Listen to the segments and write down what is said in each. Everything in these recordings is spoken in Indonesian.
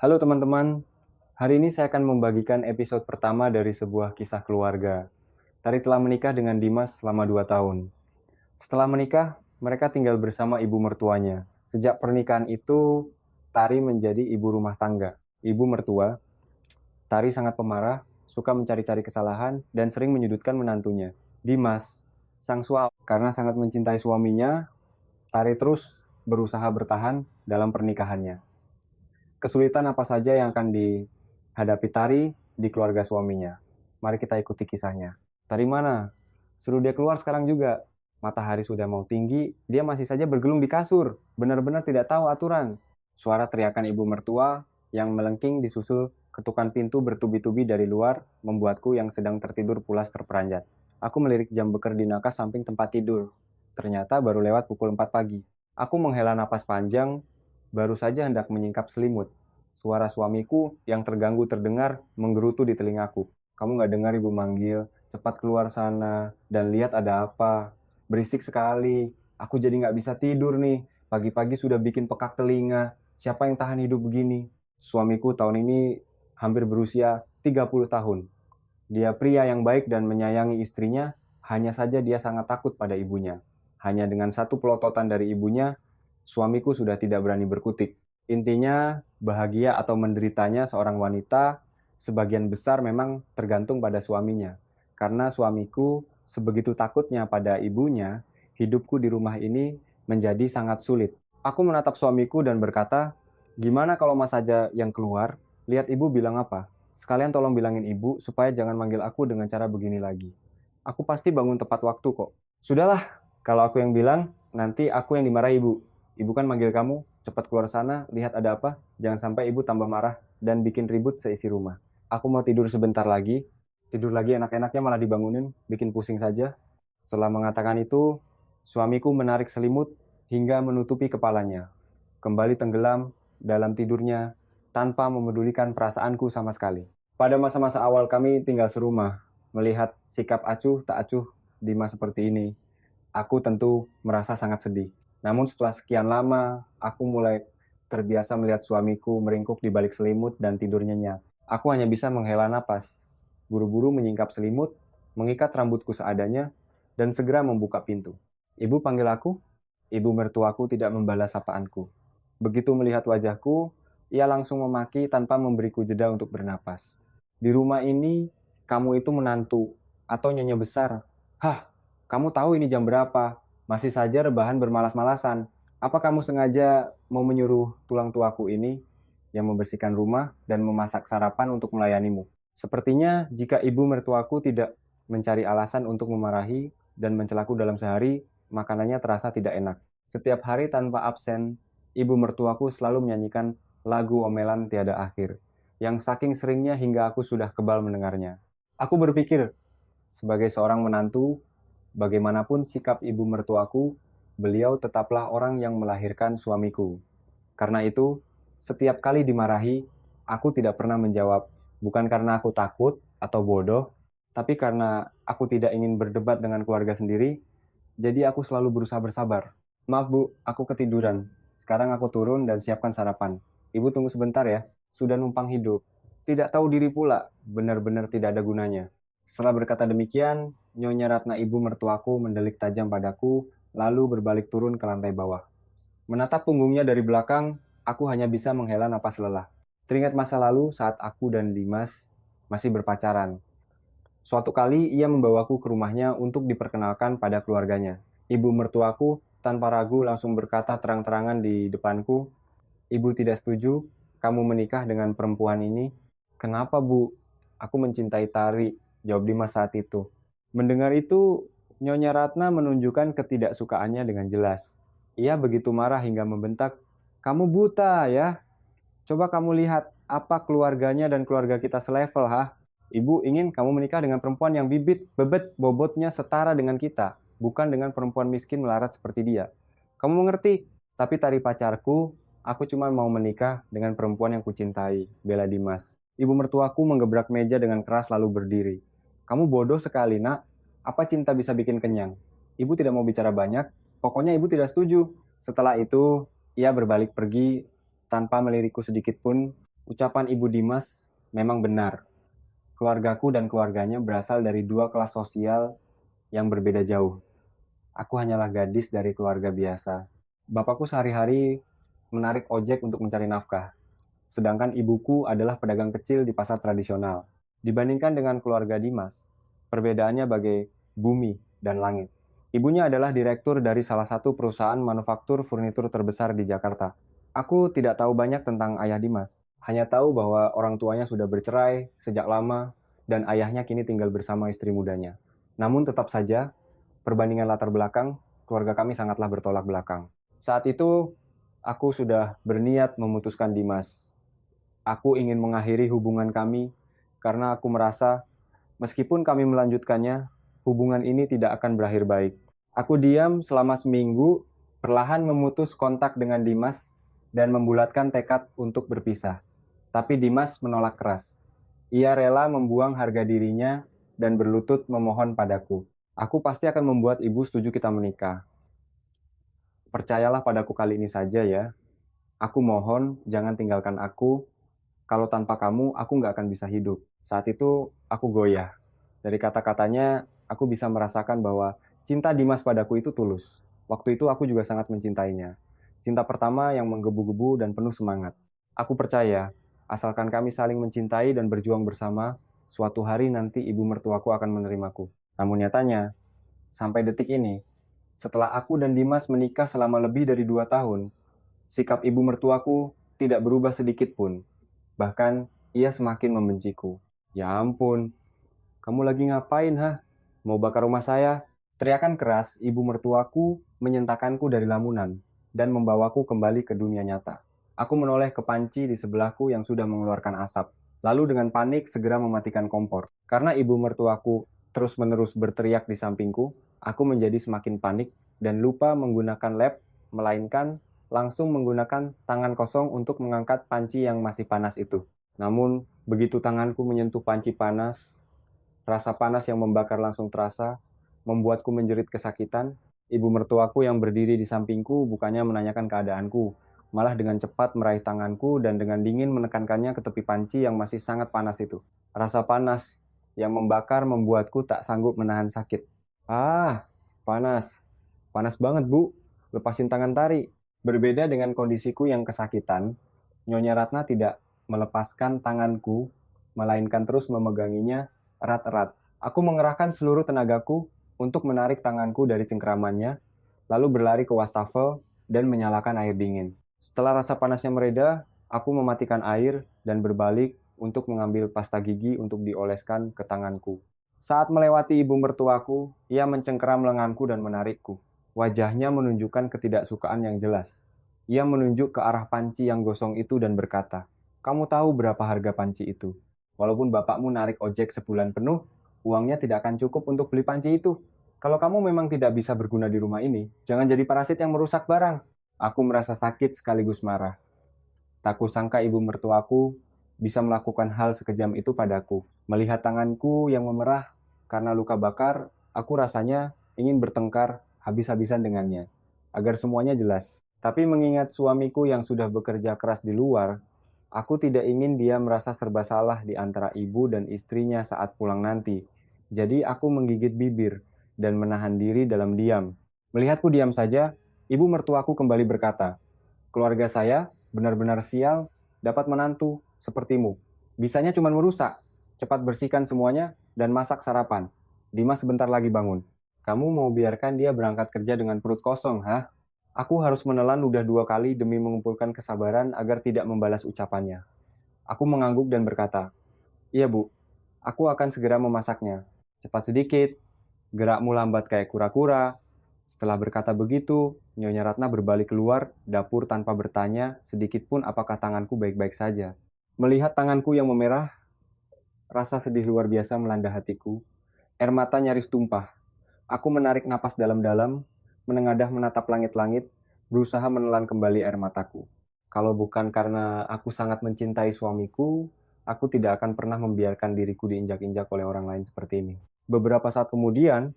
Halo teman-teman, hari ini saya akan membagikan episode pertama dari sebuah kisah keluarga. Tari telah menikah dengan Dimas selama 2 tahun. Setelah menikah, mereka tinggal bersama ibu mertuanya. Sejak pernikahan itu, Tari menjadi ibu rumah tangga. Ibu mertua, Tari sangat pemarah, suka mencari-cari kesalahan, dan sering menyudutkan menantunya. Dimas, sang suami, karena sangat mencintai suaminya, Tari terus berusaha bertahan dalam pernikahannya. Kesulitan apa saja yang akan dihadapi Tari di keluarga suaminya? Mari kita ikuti kisahnya. Tari mana? Suruh dia keluar sekarang juga. Matahari sudah mau tinggi, dia masih saja bergelung di kasur. Benar-benar tidak tahu aturan. Suara teriakan ibu mertua yang melengking disusul ketukan pintu bertubi-tubi dari luar membuatku yang sedang tertidur pulas terperanjat. Aku melirik jam beker di nakas samping tempat tidur. Ternyata baru lewat pukul 4 pagi. Aku menghela napas panjang, baru saja hendak menyingkap selimut. Suara suamiku yang terganggu terdengar menggerutu di telingaku. Kamu nggak dengar ibu manggil? Cepat keluar sana dan lihat ada apa. Berisik sekali. Aku jadi nggak bisa tidur nih. Pagi-pagi sudah bikin pekak telinga. Siapa yang tahan hidup begini? Suamiku tahun ini hampir berusia 30 tahun. Dia pria yang baik dan menyayangi istrinya, hanya saja dia sangat takut pada ibunya. Hanya dengan satu pelototan dari ibunya, suamiku sudah tidak berani berkutik. Intinya, bahagia atau menderitanya seorang wanita sebagian besar memang tergantung pada suaminya. Karena suamiku sebegitu takutnya pada ibunya, hidupku di rumah ini menjadi sangat sulit. Aku menatap suamiku dan berkata, gimana kalau mas saja yang keluar? Lihat ibu bilang apa? Sekalian tolong bilangin ibu supaya jangan manggil aku dengan cara begini lagi. Aku pasti bangun tepat waktu kok. Sudahlah, kalau aku yang bilang, nanti aku yang dimarahi ibu. Ibu kan manggil kamu, cepat keluar sana, lihat ada apa. Jangan sampai ibu tambah marah dan bikin ribut seisi rumah. Aku mau tidur sebentar lagi. Tidur lagi enak-enaknya malah dibangunin, bikin pusing saja. Setelah mengatakan itu, suamiku menarik selimut hingga menutupi kepalanya. Kembali tenggelam dalam tidurnya tanpa memedulikan perasaanku sama sekali. Pada masa-masa awal kami tinggal serumah, melihat sikap acuh tak acuh Dimas seperti ini, aku tentu merasa sangat sedih. Namun setelah sekian lama, aku mulai terbiasa melihat suamiku meringkuk di balik selimut dan tidur nyenyak. Aku hanya bisa menghela napas, buru-buru menyingkap selimut, mengikat rambutku seadanya, dan segera membuka pintu. Ibu panggil aku, ibu mertuaku tidak membalas sapaanku. Begitu melihat wajahku, ia langsung memaki tanpa memberiku jeda untuk bernapas. Di rumah ini, kamu itu menantu atau nyonya besar. Hah, kamu tahu ini jam berapa? Masih saja rebahan bermalas-malasan. Apa kamu sengaja mau menyuruh tulang tuaku ini yang membersihkan rumah dan memasak sarapan untuk melayanimu? Sepertinya jika ibu mertuaku tidak mencari alasan untuk memarahi dan mencelaku dalam sehari, makanannya terasa tidak enak. Setiap hari tanpa absen, ibu mertuaku selalu menyanyikan lagu omelan tiada akhir, yang saking seringnya hingga aku sudah kebal mendengarnya. Aku berpikir, sebagai seorang menantu, bagaimanapun sikap ibu mertuaku, beliau tetaplah orang yang melahirkan suamiku. Karena itu, setiap kali dimarahi, aku tidak pernah menjawab, bukan karena aku takut atau bodoh, tapi karena aku tidak ingin berdebat dengan keluarga sendiri, jadi aku selalu berusaha bersabar. Maaf bu, aku ketiduran. Sekarang aku turun dan siapkan sarapan. Ibu tunggu sebentar ya, sudah numpang hidup. Tidak tahu diri pula, benar-benar tidak ada gunanya. Setelah berkata demikian, Nyonya Ratna ibu mertuaku mendelik tajam padaku, lalu berbalik turun ke lantai bawah. Menatap punggungnya dari belakang, aku hanya bisa menghela napas lelah. Teringat masa lalu saat aku dan Dimas masih berpacaran. Suatu kali ia membawaku ke rumahnya untuk diperkenalkan pada keluarganya. Ibu mertuaku tanpa ragu langsung berkata terang-terangan di depanku, "Ibu tidak setuju kamu menikah dengan perempuan ini." "Kenapa, Bu?" "Aku mencintai Tari," jawab Dimas saat itu. Mendengar itu, Nyonya Ratna menunjukkan ketidaksukaannya dengan jelas. Ia begitu marah hingga membentak, "Kamu buta ya? Coba kamu lihat apa keluarganya dan keluarga kita selevel, ha? Ibu ingin kamu menikah dengan perempuan yang bibit, bebet, bobotnya setara dengan kita, bukan dengan perempuan miskin melarat seperti dia. Kamu mengerti? Tapi Tari pacarku, aku cuma mau menikah dengan perempuan yang kucintai," bela Dimas. Ibu mertuaku menggebrak meja dengan keras lalu berdiri. "Kamu bodoh sekali, nak. Apa cinta bisa bikin kenyang?" Ibu tidak mau bicara banyak, pokoknya ibu tidak setuju. Setelah itu, ia berbalik pergi tanpa melirikku sedikit pun. Ucapan Ibu Dimas memang benar. Keluargaku dan keluarganya berasal dari dua kelas sosial yang berbeda jauh. Aku hanyalah gadis dari keluarga biasa. Bapakku sehari-hari menarik ojek untuk mencari nafkah, sedangkan ibuku adalah pedagang kecil di pasar tradisional. Dibandingkan dengan keluarga Dimas, perbedaannya bagai bumi dan langit. Ibunya adalah direktur dari salah satu perusahaan manufaktur furnitur terbesar di Jakarta. Aku tidak tahu banyak tentang ayah Dimas, hanya tahu bahwa orang tuanya sudah bercerai sejak lama dan ayahnya kini tinggal bersama istri mudanya. Namun tetap saja, perbandingan latar belakang, keluarga kami sangatlah bertolak belakang. Saat itu, aku sudah berniat memutuskan Dimas. Aku ingin mengakhiri hubungan kami karena aku merasa meskipun kami melanjutkannya, hubungan ini tidak akan berakhir baik. Aku diam selama seminggu, perlahan memutus kontak dengan Dimas dan membulatkan tekad untuk berpisah. Tapi Dimas menolak keras. Ia rela membuang harga dirinya dan berlutut memohon padaku. Aku pasti akan membuat ibu setuju kita menikah. Percayalah padaku kali ini saja ya. Aku mohon jangan tinggalkan aku. Kalau tanpa kamu, aku nggak akan bisa hidup. Saat itu, aku goyah. Dari kata-katanya, aku bisa merasakan bahwa cinta Dimas padaku itu tulus. Waktu itu aku juga sangat mencintainya. Cinta pertama yang menggebu-gebu dan penuh semangat. Aku percaya, asalkan kami saling mencintai dan berjuang bersama, suatu hari nanti ibu mertuaku akan menerimaku. Namun nyatanya, sampai detik ini, setelah aku dan Dimas menikah selama lebih dari 2 tahun, sikap ibu mertuaku tidak berubah sedikit pun. Bahkan, ia semakin membenciku. Ya ampun, kamu lagi ngapain, ha? Mau bakar rumah saya? Teriakan keras ibu mertuaku menyentakanku dari lamunan dan membawaku kembali ke dunia nyata. Aku menoleh ke panci di sebelahku yang sudah mengeluarkan asap. Lalu dengan panik segera mematikan kompor. Karena ibu mertuaku terus-menerus berteriak di sampingku, aku menjadi semakin panik dan lupa menggunakan lap, melainkan langsung menggunakan tangan kosong untuk mengangkat panci yang masih panas itu. Namun, begitu tanganku menyentuh panci panas, rasa panas yang membakar langsung terasa, membuatku menjerit kesakitan. Ibu mertuaku yang berdiri di sampingku bukannya menanyakan keadaanku, malah dengan cepat meraih tanganku dan dengan dingin menekankannya ke tepi panci yang masih sangat panas itu. Rasa panas yang membakar membuatku tak sanggup menahan sakit. Ah, panas. Panas banget, Bu. Lepasin tangan tari. Berbeda dengan kondisiku yang kesakitan, Nyonya Ratna tidak melepaskan tanganku, melainkan terus memeganginya erat-erat. Aku mengerahkan seluruh tenagaku untuk menarik tanganku dari cengkeramannya, lalu berlari ke wastafel dan menyalakan air dingin. Setelah rasa panasnya mereda, aku mematikan air dan berbalik untuk mengambil pasta gigi untuk dioleskan ke tanganku. Saat melewati ibu mertuaku, ia mencengkeram lenganku dan menarikku. Wajahnya menunjukkan ketidaksukaan yang jelas. Ia menunjuk ke arah panci yang gosong itu dan berkata, "Kamu tahu berapa harga panci itu? Walaupun bapakmu narik ojek sebulan penuh, uangnya tidak akan cukup untuk beli panci itu. Kalau kamu memang tidak bisa berguna di rumah ini, jangan jadi parasit yang merusak barang." Aku merasa sakit sekaligus marah. Tak kusangka ibu mertuaku bisa melakukan hal sekejam itu padaku. Melihat tanganku yang memerah karena luka bakar, aku rasanya ingin bertengkar habis-habisan dengannya, agar semuanya jelas. Tapi mengingat suamiku yang sudah bekerja keras di luar, aku tidak ingin dia merasa serba salah di antara ibu dan istrinya saat pulang nanti. Jadi aku menggigit bibir dan menahan diri dalam diam. Melihatku diam saja, ibu mertuaku kembali berkata, "Keluarga saya benar-benar sial dapat menantu sepertimu. Bisanya cuma merusak. Cepat bersihkan semuanya dan masak sarapan. Dimas sebentar lagi bangun. Kamu mau biarkan dia berangkat kerja dengan perut kosong, ha?" Aku harus menelan ludah 2 kali demi mengumpulkan kesabaran agar tidak membalas ucapannya. Aku mengangguk dan berkata, "Iya, Bu. Aku akan segera memasaknya. Cepat sedikit. Gerakmu lambat kayak kura-kura." Setelah berkata begitu, Nyonya Ratna berbalik keluar dapur tanpa bertanya sedikit pun apakah tanganku baik-baik saja. Melihat tanganku yang memerah, rasa sedih luar biasa melanda hatiku. Air mata nyaris tumpah. Aku menarik napas dalam-dalam, menengadah menatap langit-langit, berusaha menelan kembali air mataku. Kalau bukan karena aku sangat mencintai suamiku, aku tidak akan pernah membiarkan diriku diinjak-injak oleh orang lain seperti ini. Beberapa saat kemudian,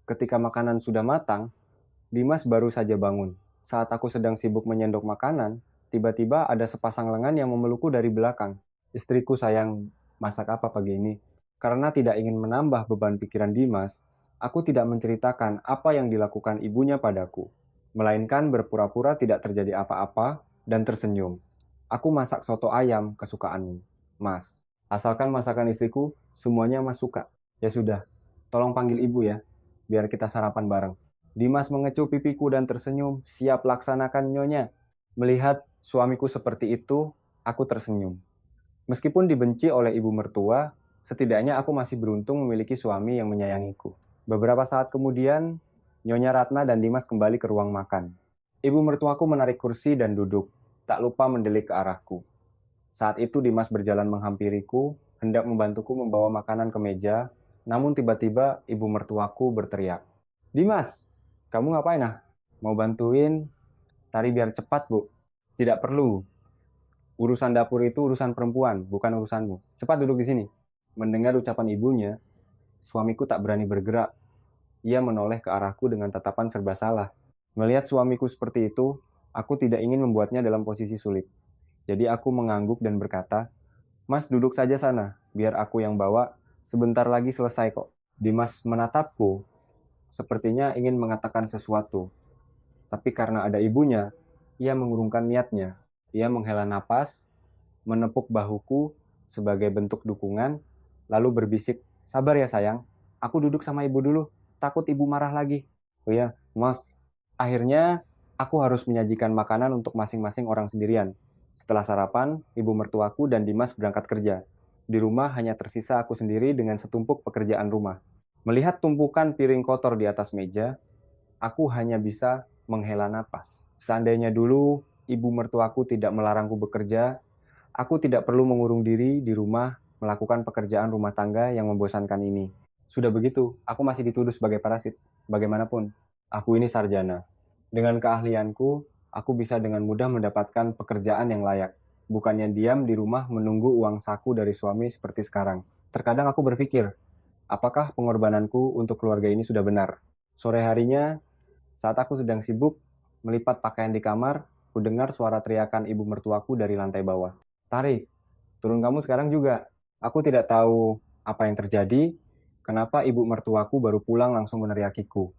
ketika makanan sudah matang, Dimas baru saja bangun. Saat aku sedang sibuk menyendok makanan, tiba-tiba ada sepasang lengan yang memelukku dari belakang. Istriku, sayang, masak apa pagi ini? Karena tidak ingin menambah beban pikiran Dimas, aku tidak menceritakan apa yang dilakukan ibunya padaku, melainkan berpura-pura tidak terjadi apa-apa dan tersenyum. Aku masak soto ayam kesukaanmu, Mas. Asalkan masakan istriku, semuanya Mas suka. Ya sudah, tolong panggil ibu ya, biar kita sarapan bareng. Dimas mengecup pipiku dan tersenyum, siap laksanakan nyonya. Melihat suamiku seperti itu, aku tersenyum. Meskipun dibenci oleh ibu mertua, setidaknya aku masih beruntung memiliki suami yang menyayangiku. Beberapa saat kemudian, Nyonya Ratna dan Dimas kembali ke ruang makan. Ibu mertuaku menarik kursi dan duduk, tak lupa mendelik ke arahku. Saat itu Dimas berjalan menghampiriku, hendak membantuku membawa makanan ke meja, namun tiba-tiba ibu mertuaku berteriak. Dimas, kamu ngapain ah? Mau bantuin tari biar cepat, Bu? Tidak perlu. Urusan dapur itu urusan perempuan, bukan urusanmu. Cepat duduk di sini. Mendengar ucapan ibunya, suamiku tak berani bergerak. Ia menoleh ke arahku dengan tatapan serba salah. Melihat suamiku seperti itu, aku tidak ingin membuatnya dalam posisi sulit. Jadi aku mengangguk dan berkata, Mas duduk saja sana, biar aku yang bawa. Sebentar lagi selesai kok. Dimas menatapku, sepertinya ingin mengatakan sesuatu. Tapi karena ada ibunya, ia mengurungkan niatnya. Ia menghela napas, menepuk bahuku sebagai bentuk dukungan, lalu berbisik, sabar ya sayang, aku duduk sama ibu dulu, takut ibu marah lagi. Oh ya, Mas. Akhirnya, aku harus menyajikan makanan untuk masing-masing orang sendirian. Setelah sarapan, ibu mertuaku dan Dimas berangkat kerja. Di rumah hanya tersisa aku sendiri dengan setumpuk pekerjaan rumah. Melihat tumpukan piring kotor di atas meja, aku hanya bisa menghela napas. Seandainya dulu ibu mertuaku tidak melarangku bekerja, aku tidak perlu mengurung diri di rumah melakukan pekerjaan rumah tangga yang membosankan ini. Sudah begitu, aku masih dituduh sebagai parasit. Bagaimanapun, aku ini sarjana. Dengan keahlianku, aku bisa dengan mudah mendapatkan pekerjaan yang layak. Bukannya diam di rumah menunggu uang saku dari suami seperti sekarang. Terkadang aku berpikir, apakah pengorbananku untuk keluarga ini sudah benar? Sore harinya, saat aku sedang sibuk melipat pakaian di kamar, ku dengar suara teriakan ibu mertuaku dari lantai bawah. Tarik, turun kamu sekarang juga. Aku tidak tahu apa yang terjadi, kenapa ibu mertuaku baru pulang langsung meneriakiku.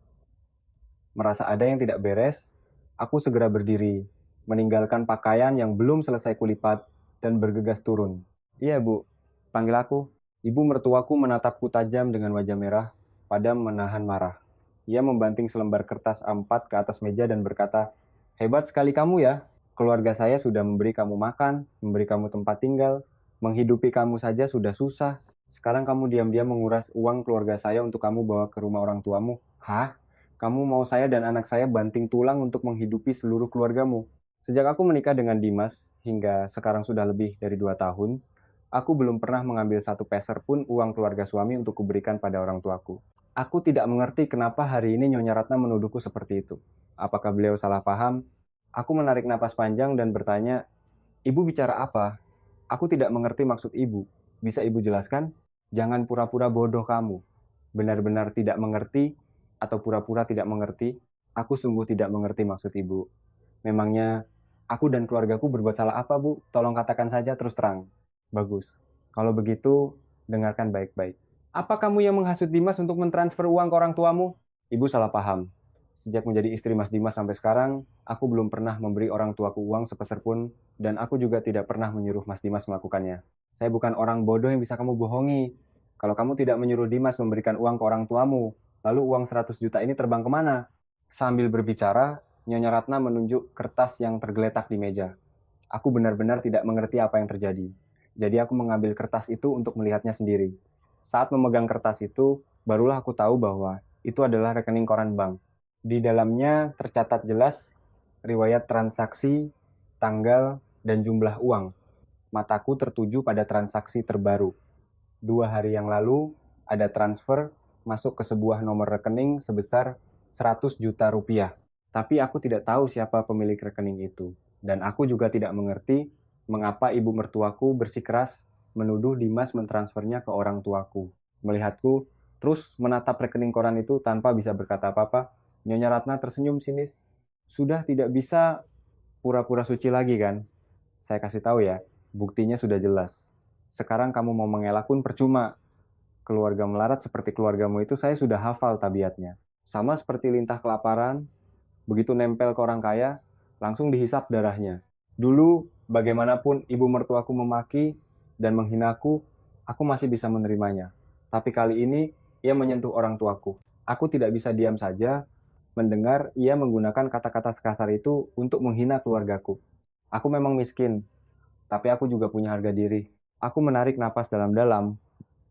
Merasa ada yang tidak beres, aku segera berdiri, meninggalkan pakaian yang belum selesai kulipat dan bergegas turun. Iya bu, panggil aku. Ibu mertuaku menatapku tajam dengan wajah merah, padam menahan marah. Ia membanting selembar kertas A4 ke atas meja dan berkata, hebat sekali kamu ya. Keluarga saya sudah memberi kamu makan, memberi kamu tempat tinggal, menghidupi kamu saja sudah susah. Sekarang kamu diam-diam menguras uang keluarga saya untuk kamu bawa ke rumah orang tuamu. Hah? Kamu mau saya dan anak saya banting tulang untuk menghidupi seluruh keluargamu. Sejak aku menikah dengan Dimas, hingga sekarang sudah lebih dari 2 tahun, aku belum pernah mengambil satu peser pun uang keluarga suami untuk kuberikan pada orang tuaku. Aku tidak mengerti kenapa hari ini Nyonya Ratna menuduhku seperti itu. Apakah beliau salah paham? Aku menarik napas panjang dan bertanya, Ibu bicara apa? Aku tidak mengerti maksud ibu. Bisa ibu jelaskan? Jangan pura-pura bodoh kamu. Benar-benar tidak mengerti atau pura-pura tidak mengerti? Aku sungguh tidak mengerti maksud ibu. Memangnya aku dan keluargaku berbuat salah apa, Bu? Tolong katakan saja terus terang. Bagus. Kalau begitu, dengarkan baik-baik. Apa kamu yang menghasut Dimas untuk mentransfer uang ke orang tuamu? Ibu salah paham. Sejak menjadi istri Mas Dimas sampai sekarang, aku belum pernah memberi orang tuaku uang sepeser pun, dan aku juga tidak pernah menyuruh Mas Dimas melakukannya. Saya bukan orang bodoh yang bisa kamu bohongi. Kalau kamu tidak menyuruh Dimas memberikan uang ke orang tuamu, lalu uang 100 juta ini terbang kemana? Sambil berbicara, Nyonya Ratna menunjuk kertas yang tergeletak di meja. Aku benar-benar tidak mengerti apa yang terjadi. Jadi aku mengambil kertas itu untuk melihatnya sendiri. Saat memegang kertas itu, barulah aku tahu bahwa itu adalah rekening koran bank. Di dalamnya tercatat jelas riwayat transaksi, tanggal, dan jumlah uang. Mataku tertuju pada transaksi terbaru. 2 hari yang lalu, ada transfer masuk ke sebuah nomor rekening sebesar 100 juta rupiah. Tapi aku tidak tahu siapa pemilik rekening itu. Dan aku juga tidak mengerti mengapa ibu mertuaku bersikeras menuduh Dimas mentransfernya ke orang tuaku. Melihatku terus menatap rekening koran itu tanpa bisa berkata apa-apa, Nyonya Ratna tersenyum sinis. Sudah tidak bisa pura-pura suci lagi kan? Saya kasih tahu ya, buktinya sudah jelas. Sekarang kamu mau mengelak pun percuma. Keluarga melarat seperti keluargamu itu saya sudah hafal tabiatnya. Sama seperti lintah kelaparan, begitu nempel ke orang kaya, langsung dihisap darahnya. Dulu, bagaimanapun ibu mertuaku memaki dan menghinaku, aku masih bisa menerimanya. Tapi kali ini, ia menyentuh orang tuaku. Aku tidak bisa diam saja mendengar ia menggunakan kata-kata sekasar itu untuk menghina keluargaku. Aku memang miskin, tapi aku juga punya harga diri. Aku menarik napas dalam-dalam,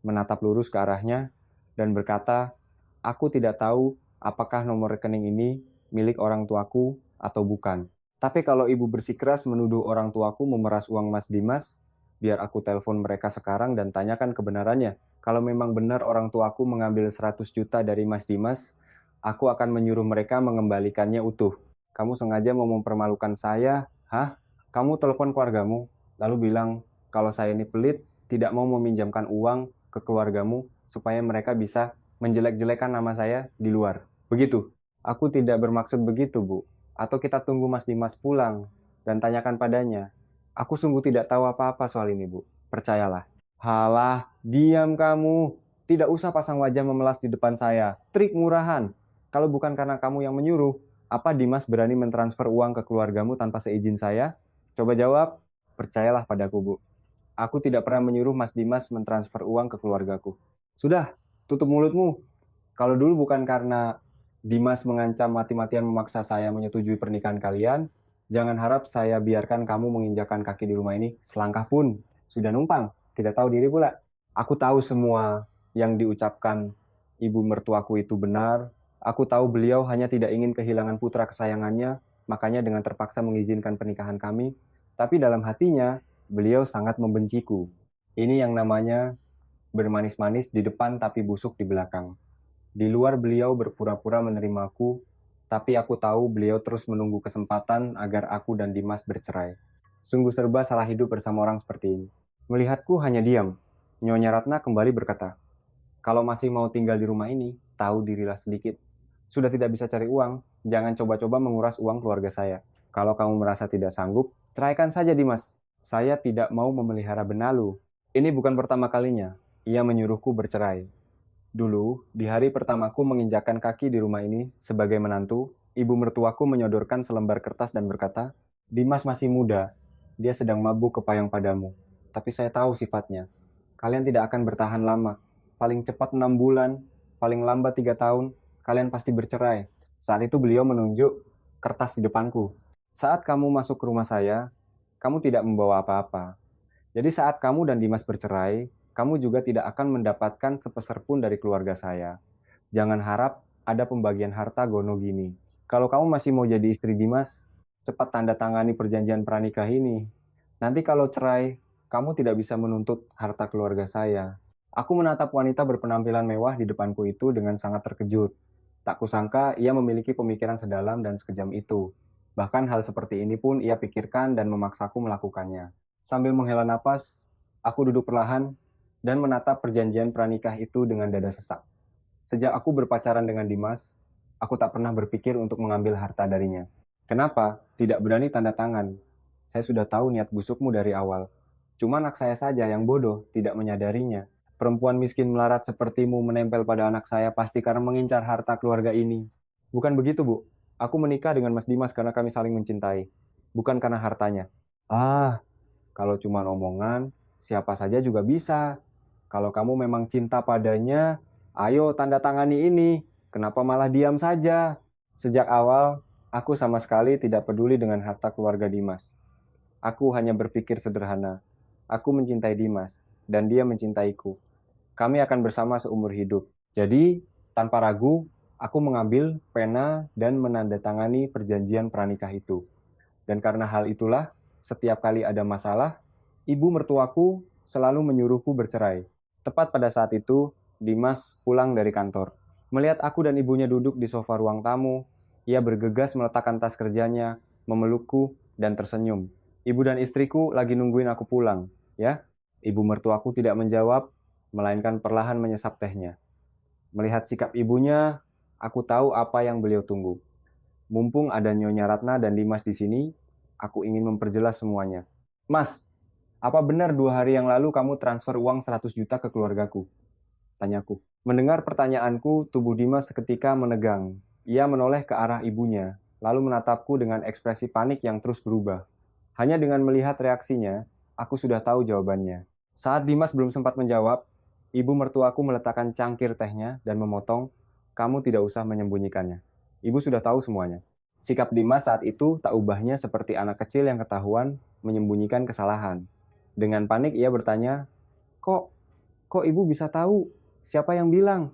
menatap lurus ke arahnya, dan berkata, aku tidak tahu apakah nomor rekening ini milik orang tuaku atau bukan. Tapi kalau ibu bersikeras menuduh orang tuaku memeras uang Mas Dimas, biar aku telepon mereka sekarang dan tanyakan kebenarannya. Kalau memang benar orang tuaku mengambil 100 juta dari Mas Dimas, aku akan menyuruh mereka mengembalikannya utuh. Kamu sengaja mau mempermalukan saya? Hah? Kamu telepon keluargamu, lalu bilang kalau saya ini pelit, tidak mau meminjamkan uang ke keluargamu supaya mereka bisa menjelek-jelekan nama saya di luar. Begitu. Aku tidak bermaksud begitu, Bu. Atau kita tunggu Mas Dimas pulang dan tanyakan padanya. Aku sungguh tidak tahu apa-apa soal ini, Bu. Percayalah. Halah, diam kamu. Tidak usah pasang wajah memelas di depan saya. Trik murahan. Kalau bukan karena kamu yang menyuruh, apa Dimas berani mentransfer uang ke keluargamu tanpa seizin saya? Coba jawab. Percayalah padaku, Bu. Aku tidak pernah menyuruh Mas Dimas mentransfer uang ke keluargaku. Sudah, tutup mulutmu. Kalau dulu bukan karena Dimas mengancam mati-matian memaksa saya menyetujui pernikahan kalian, jangan harap saya biarkan kamu menginjakan kaki di rumah ini selangkah pun. Sudah numpang, tidak tahu diri pula. Aku tahu semua yang diucapkan ibu mertuaku itu benar. Aku tahu beliau hanya tidak ingin kehilangan putra kesayangannya, makanya dengan terpaksa mengizinkan pernikahan kami. Tapi dalam hatinya, beliau sangat membenciku. Ini yang namanya bermanis-manis di depan tapi busuk di belakang. Di luar beliau berpura-pura menerimaku, tapi aku tahu beliau terus menunggu kesempatan agar aku dan Dimas bercerai. Sungguh serba salah hidup bersama orang seperti ini. Melihatku hanya diam. Nyonya Ratna kembali berkata, kalau masih mau tinggal di rumah ini, tahu dirilah sedikit. Sudah tidak bisa cari uang, jangan coba-coba menguras uang keluarga saya. Kalau kamu merasa tidak sanggup, ceraikan saja Dimas. Saya tidak mau memelihara benalu. Ini bukan pertama kalinya. Ia menyuruhku bercerai. Dulu, di hari pertamaku menginjakkan kaki di rumah ini sebagai menantu, ibu mertuaku menyodorkan selembar kertas dan berkata, Dimas masih muda, dia sedang mabuk kepayang padamu. Tapi saya tahu sifatnya. Kalian tidak akan bertahan lama. Paling cepat 6 bulan, paling lambat 3 tahun, kalian pasti bercerai. Saat itu beliau menunjuk kertas di depanku. Saat kamu masuk ke rumah saya, kamu tidak membawa apa-apa. Jadi saat kamu dan Dimas bercerai, kamu juga tidak akan mendapatkan sepeser pun dari keluarga saya. Jangan harap ada pembagian harta gono gini. Kalau kamu masih mau jadi istri Dimas, cepat tanda tangani perjanjian pranikah ini. Nanti kalau cerai, kamu tidak bisa menuntut harta keluarga saya. Aku menatap wanita berpenampilan mewah di depanku itu dengan sangat terkejut. Tak kusangka ia memiliki pemikiran sedalam dan sekejam itu. Bahkan hal seperti ini pun ia pikirkan dan memaksaku melakukannya. Sambil menghela napas, aku duduk perlahan dan menatap perjanjian pranikah itu dengan dada sesak. Sejak aku berpacaran dengan Dimas, aku tak pernah berpikir untuk mengambil harta darinya. Kenapa? Tidak berani tanda tangan. Saya sudah tahu niat busukmu dari awal. Cuma anak saya saja yang bodoh, tidak menyadarinya. Perempuan miskin melarat sepertimu menempel pada anak saya pasti karena mengincar harta keluarga ini. Bukan begitu, Bu. Aku menikah dengan Mas Dimas karena kami saling mencintai. Bukan karena hartanya. Ah, kalau cuma omongan, siapa saja juga bisa. Kalau kamu memang cinta padanya, ayo tanda tangani ini. Kenapa malah diam saja? Sejak awal, aku sama sekali tidak peduli dengan harta keluarga Dimas. Aku hanya berpikir sederhana. Aku mencintai Dimas, dan dia mencintaiku. Kami akan bersama seumur hidup. Jadi, tanpa ragu, aku mengambil pena dan menandatangani perjanjian pranikah itu. Dan karena hal itulah, setiap kali ada masalah, ibu mertuaku selalu menyuruhku bercerai. Tepat pada saat itu, Dimas pulang dari kantor. Melihat aku dan ibunya duduk di sofa ruang tamu, ia bergegas meletakkan tas kerjanya, memelukku, dan tersenyum. Ibu dan istriku lagi nungguin aku pulang, ya. Ibu mertuaku tidak menjawab, melainkan perlahan menyesap tehnya. Melihat sikap ibunya, aku tahu apa yang beliau tunggu. Mumpung ada Nyonya Ratna dan Dimas di sini, Aku ingin memperjelas semuanya. Mas, apa benar 2 hari yang lalu kamu transfer uang 100 juta ke keluargaku? Tanyaku. Mendengar pertanyaanku, tubuh Dimas seketika menegang. Ia menoleh ke arah ibunya, lalu menatapku dengan ekspresi panik yang terus berubah. Hanya dengan melihat reaksinya, aku sudah tahu jawabannya. Saat Dimas belum sempat menjawab, ibu mertuaku meletakkan cangkir tehnya dan memotong, "Kamu tidak usah menyembunyikannya. Ibu sudah tahu semuanya." Sikap Dimas saat itu tak ubahnya seperti anak kecil yang ketahuan menyembunyikan kesalahan. Dengan panik ia bertanya, "Kok Kok ibu bisa tahu? Siapa yang bilang?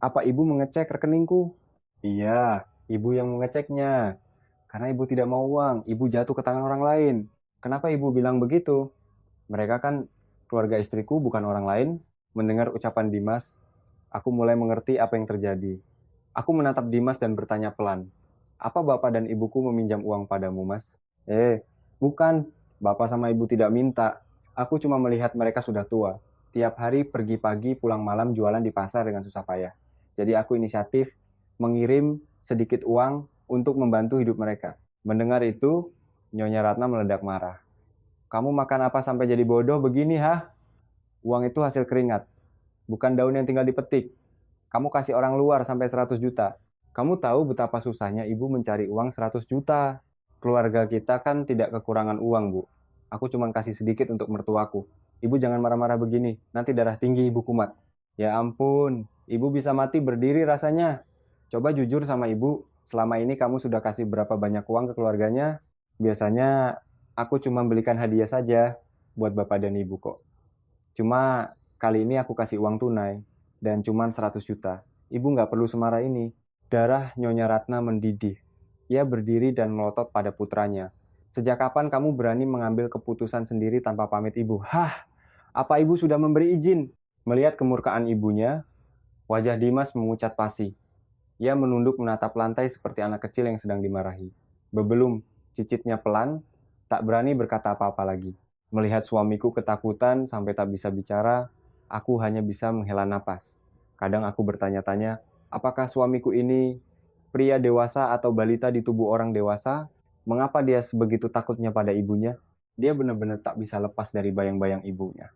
Apa ibu mengecek rekeningku?" "Iya, ibu yang mengeceknya. Karena ibu tidak mau uang, ibu jatuh ke tangan orang lain." "Kenapa ibu bilang begitu? Mereka kan keluarga istriku, bukan orang lain." Mendengar ucapan Dimas, aku mulai mengerti apa yang terjadi. Aku menatap Dimas dan bertanya pelan, "Apa bapak dan ibuku meminjam uang padamu, Mas?" Bukan. Bapak sama ibu tidak minta. Aku cuma melihat mereka sudah tua. Tiap hari pergi pagi, pulang malam jualan di pasar dengan susah payah. Jadi aku inisiatif mengirim sedikit uang untuk membantu hidup mereka." Mendengar itu, Nyonya Ratna meledak marah. "Kamu makan apa sampai jadi bodoh begini, ha? Uang itu hasil keringat, bukan daun yang tinggal dipetik. Kamu kasih orang luar sampai 100 juta. Kamu tahu betapa susahnya ibu mencari uang 100 juta. Keluarga kita kan tidak kekurangan uang, Bu. Aku cuma kasih sedikit untuk mertuaku. Ibu jangan marah-marah begini, nanti darah tinggi ibu kumat." "Ya ampun, ibu bisa mati berdiri rasanya. Coba jujur sama ibu, selama ini kamu sudah kasih berapa banyak uang ke keluarganya?" "Biasanya aku cuma belikan hadiah saja buat bapak dan ibu kok. Cuma kali ini aku kasih uang tunai, dan cuma 100 juta. Ibu nggak perlu semarah ini." Darah Nyonya Ratna mendidih. Ia berdiri dan melotot pada putranya. "Sejak kapan kamu berani mengambil keputusan sendiri tanpa pamit ibu?" "Hah, apa ibu sudah memberi izin?" Melihat kemurkaan ibunya, wajah Dimas memucat pasi. Ia menunduk menatap lantai seperti anak kecil yang sedang dimarahi. Bebelum, cicitnya pelan, tak berani berkata apa-apa lagi. Melihat suamiku ketakutan sampai tak bisa bicara, aku hanya bisa menghela napas. Kadang aku bertanya-tanya, apakah suamiku ini pria dewasa atau balita di tubuh orang dewasa? Mengapa dia sebegitu takutnya pada ibunya? Dia benar-benar tak bisa lepas dari bayang-bayang ibunya.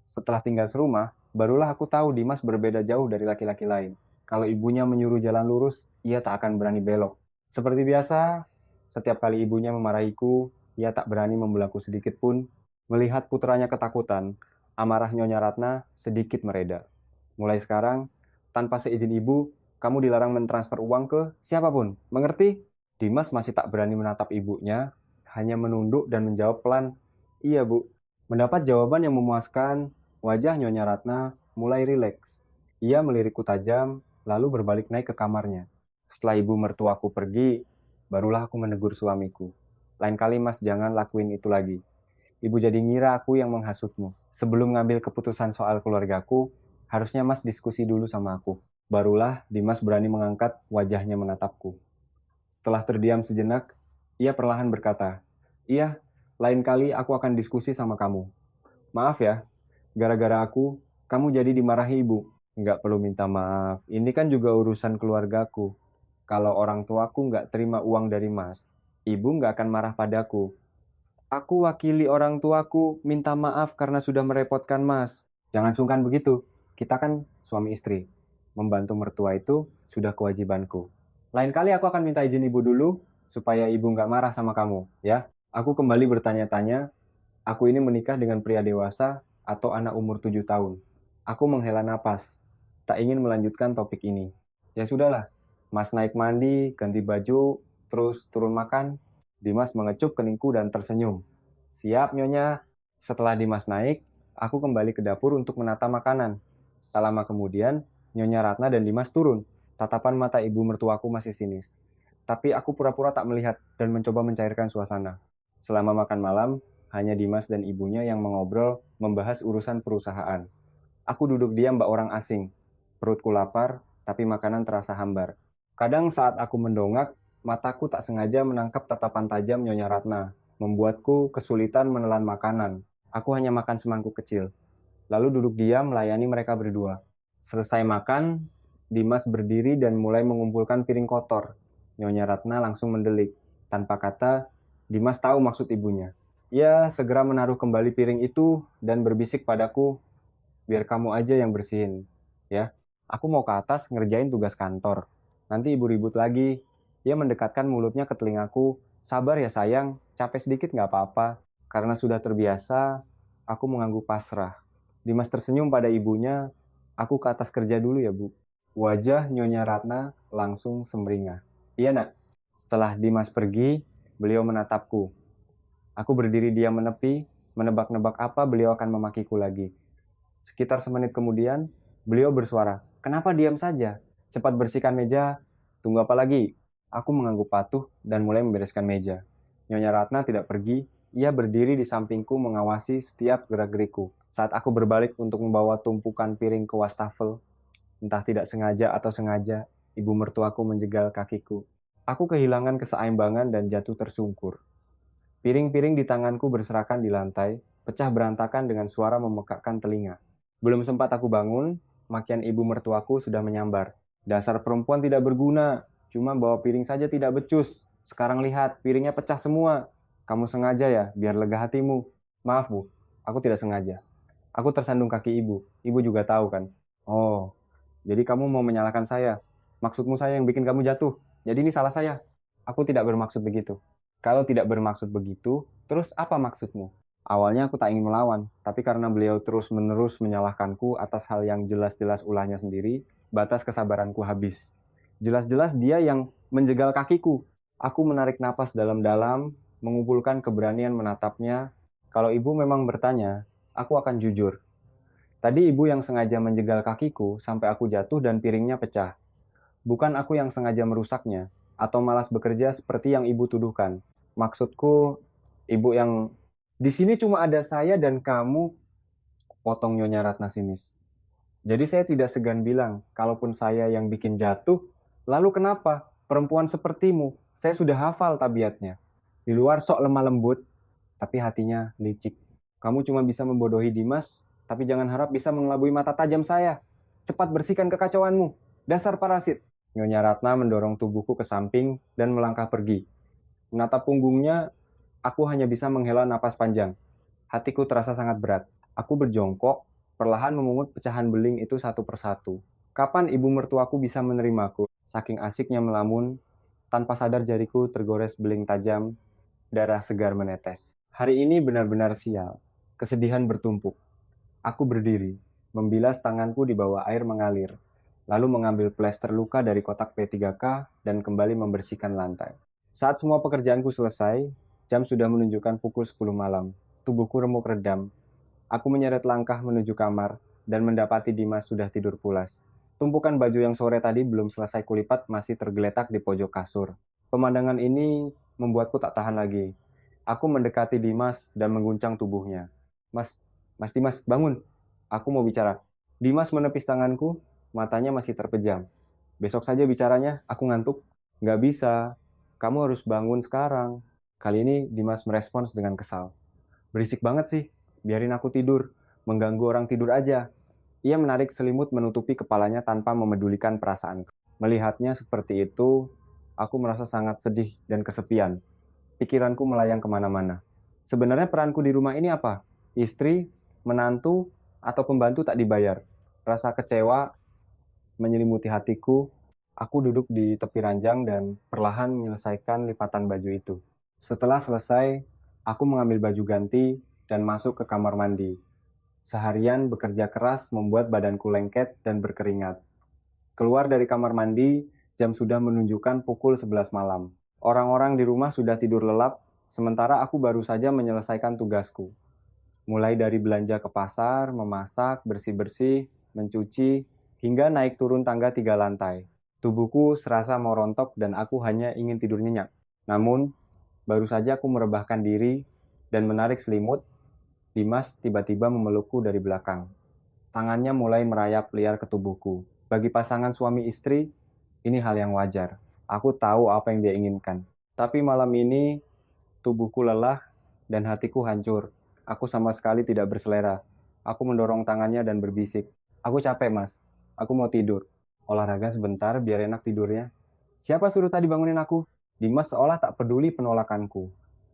Setelah tinggal serumah, barulah aku tahu Dimas berbeda jauh dari laki-laki lain. Kalau ibunya menyuruh jalan lurus, ia tak akan berani belok. Seperti biasa, setiap kali ibunya memarahiku, ia tak berani membelaku sedikit pun. Melihat putranya ketakutan, amarah Nyonya Ratna sedikit mereda. "Mulai sekarang, tanpa seizin ibu, kamu dilarang mentransfer uang ke siapapun. Mengerti?" Dimas masih tak berani menatap ibunya, hanya menunduk dan menjawab pelan, "Iya, Bu." Mendapat jawaban yang memuaskan, wajah Nyonya Ratna mulai rileks. Ia melirikku tajam, lalu berbalik naik ke kamarnya. Setelah ibu mertuaku pergi, barulah aku menegur suamiku. "Lain kali Mas jangan lakuin itu lagi. Ibu jadi ngira aku yang menghasutmu. Sebelum ngambil keputusan soal keluargaku, harusnya Mas diskusi dulu sama aku." Barulah Dimas berani mengangkat wajahnya menatapku. Setelah terdiam sejenak, ia perlahan berkata, "Iya, lain kali aku akan diskusi sama kamu. Maaf ya, gara-gara aku, kamu jadi dimarahi ibu." "Nggak perlu minta maaf, ini kan juga urusan keluargaku. Kalau orang tuaku nggak terima uang dari Mas, ibu nggak akan marah padaku. Aku wakili orang tuaku minta maaf karena sudah merepotkan Mas." "Jangan sungkan begitu, kita kan suami istri. Membantu mertua itu sudah kewajibanku. Lain kali aku akan minta izin ibu dulu, supaya ibu nggak marah sama kamu, ya." Aku kembali bertanya-tanya, aku ini menikah dengan pria dewasa atau anak umur 7 tahun. Aku menghela napas, tak ingin melanjutkan topik ini. "Ya sudahlah, Mas naik mandi, ganti baju, terus turun makan." Dimas mengecup keningku dan tersenyum. "Siap, Nyonya." Setelah Dimas naik, aku kembali ke dapur untuk menata makanan. Tak lama kemudian, Nyonya Ratna dan Dimas turun. Tatapan mata ibu mertuaku masih sinis. Tapi aku pura-pura tak melihat dan mencoba mencairkan suasana. Selama makan malam, hanya Dimas dan ibunya yang mengobrol membahas urusan perusahaan. Aku duduk diam bak orang asing. Perutku lapar, tapi makanan terasa hambar. Kadang saat aku mendongak, mataku tak sengaja menangkap tatapan tajam Nyonya Ratna, membuatku kesulitan menelan makanan. Aku hanya makan semangkuk kecil, lalu duduk diam melayani mereka berdua. Selesai makan, Dimas berdiri dan mulai mengumpulkan piring kotor. Nyonya Ratna langsung mendelik. Tanpa kata, Dimas tahu maksud ibunya. Ia segera menaruh kembali piring itu dan berbisik padaku, biar kamu aja yang bersihin. Ya, aku mau ke atas ngerjain tugas kantor. Nanti ibu ribut lagi. Ia mendekatkan mulutnya ke telingaku. Sabar ya sayang, capek sedikit nggak apa-apa. Karena sudah terbiasa, aku mengangguk pasrah. Dimas tersenyum pada ibunya. Aku ke atas kerja dulu ya bu. Wajah Nyonya Ratna langsung sumringah. Iya nak. Setelah Dimas pergi, beliau menatapku. Aku berdiri diam menepi, menebak-nebak apa beliau akan memakiku lagi. Sekitar semenit kemudian, beliau bersuara, "Kenapa diam saja? Cepat bersihkan meja. Tunggu apa lagi?" Aku mengangguk patuh dan mulai membereskan meja. Nyonya Ratna tidak pergi, ia berdiri di sampingku mengawasi setiap gerak-gerikku. Saat aku berbalik untuk membawa tumpukan piring ke wastafel, entah tidak sengaja atau sengaja, ibu mertuaku menjegal kakiku. Aku kehilangan keseimbangan dan jatuh tersungkur. Piring-piring di tanganku berserakan di lantai, pecah berantakan dengan suara memekakkan telinga. Belum sempat aku bangun, makian ibu mertuaku sudah menyambar. Dasar perempuan tidak berguna, cuma bawa piring saja tidak becus. Sekarang lihat, piringnya pecah semua. Kamu sengaja ya, biar lega hatimu. Maaf bu, aku tidak sengaja. Aku tersandung kaki ibu. Ibu juga tahu kan. Oh, jadi kamu mau menyalahkan saya. Maksudmu saya yang bikin kamu jatuh. Jadi ini salah saya. Aku tidak bermaksud begitu. Kalau tidak bermaksud begitu, terus apa maksudmu? Awalnya aku tak ingin melawan, tapi karena beliau terus-menerus menyalahkanku atas hal yang jelas-jelas ulahnya sendiri, batas kesabaranku habis. Jelas-jelas dia yang menjegal kakiku. Aku menarik napas dalam-dalam, mengumpulkan keberanian menatapnya. Kalau ibu memang bertanya, aku akan jujur. Tadi ibu yang sengaja menjegal kakiku sampai aku jatuh dan piringnya pecah. Bukan aku yang sengaja merusaknya, atau malas bekerja seperti yang ibu tuduhkan. Maksudku, ibu yang di sini cuma ada saya dan kamu, potong Nyonya Ratna sinis. Jadi saya tidak segan bilang, kalaupun saya yang bikin jatuh, lalu kenapa? Perempuan sepertimu, saya sudah hafal tabiatnya. Di luar sok lemah lembut, tapi hatinya licik. Kamu cuma bisa membodohi Dimas, tapi jangan harap bisa mengelabui mata tajam saya. Cepat bersihkan kekacauanmu. Dasar parasit. Nyonya Ratna mendorong tubuhku ke samping dan melangkah pergi. Menatap punggungnya, aku hanya bisa menghela napas panjang. Hatiku terasa sangat berat. Aku berjongkok, perlahan memungut pecahan beling itu satu persatu. Kapan ibu mertuaku bisa menerimaku? Saking asiknya melamun, tanpa sadar jariku tergores beling tajam, darah segar menetes. Hari ini benar-benar sial. Kesedihan bertumpuk. Aku berdiri, membilas tanganku di bawah air mengalir, lalu mengambil plester luka dari kotak P3K dan kembali membersihkan lantai. Saat semua pekerjaanku selesai, jam sudah menunjukkan pukul 10 malam. Tubuhku remuk redam. Aku menyeret langkah menuju kamar dan mendapati Dimas sudah tidur pulas. Tumpukan baju yang sore tadi belum selesai kulipat masih tergeletak di pojok kasur. Pemandangan ini membuatku tak tahan lagi. Aku mendekati Dimas dan mengguncang tubuhnya. Mas, Mas Dimas, bangun. Aku mau bicara. Dimas menepis tanganku, matanya masih terpejam. Besok saja bicaranya, aku ngantuk. Nggak bisa, kamu harus bangun sekarang. Kali ini Dimas merespons dengan kesal. Berisik banget sih, biarin aku tidur. Mengganggu orang tidur aja. Ia menarik selimut menutupi kepalanya tanpa memedulikan perasaanku. Melihatnya seperti itu, aku merasa sangat sedih dan kesepian. Pikiranku melayang kemana-mana. Sebenarnya peranku di rumah ini apa? Istri, menantu, atau pembantu tak dibayar? Rasa kecewa menyelimuti hatiku. Aku duduk di tepi ranjang dan perlahan menyelesaikan lipatan baju itu. Setelah selesai, aku mengambil baju ganti dan masuk ke kamar mandi. Seharian bekerja keras membuat badanku lengket dan berkeringat. Keluar dari kamar mandi, jam sudah menunjukkan pukul 11 malam. Orang-orang di rumah sudah tidur lelap, sementara aku baru saja menyelesaikan tugasku. Mulai dari belanja ke pasar, memasak, bersih-bersih, mencuci, hingga naik turun tangga 3 lantai. Tubuhku serasa mau rontok dan aku hanya ingin tidur nyenyak. Namun, baru saja aku merebahkan diri dan menarik selimut, Dimas tiba-tiba memelukku dari belakang. Tangannya mulai merayap liar ke tubuhku. Bagi pasangan suami istri, ini hal yang wajar. Aku tahu apa yang dia inginkan. Tapi malam ini, tubuhku lelah dan hatiku hancur. Aku sama sekali tidak berselera. Aku mendorong tangannya dan berbisik. Aku capek, Mas. Aku mau tidur. Olahraga sebentar biar enak tidurnya. Siapa suruh tadi bangunin aku? Dimas seolah tak peduli penolakanku.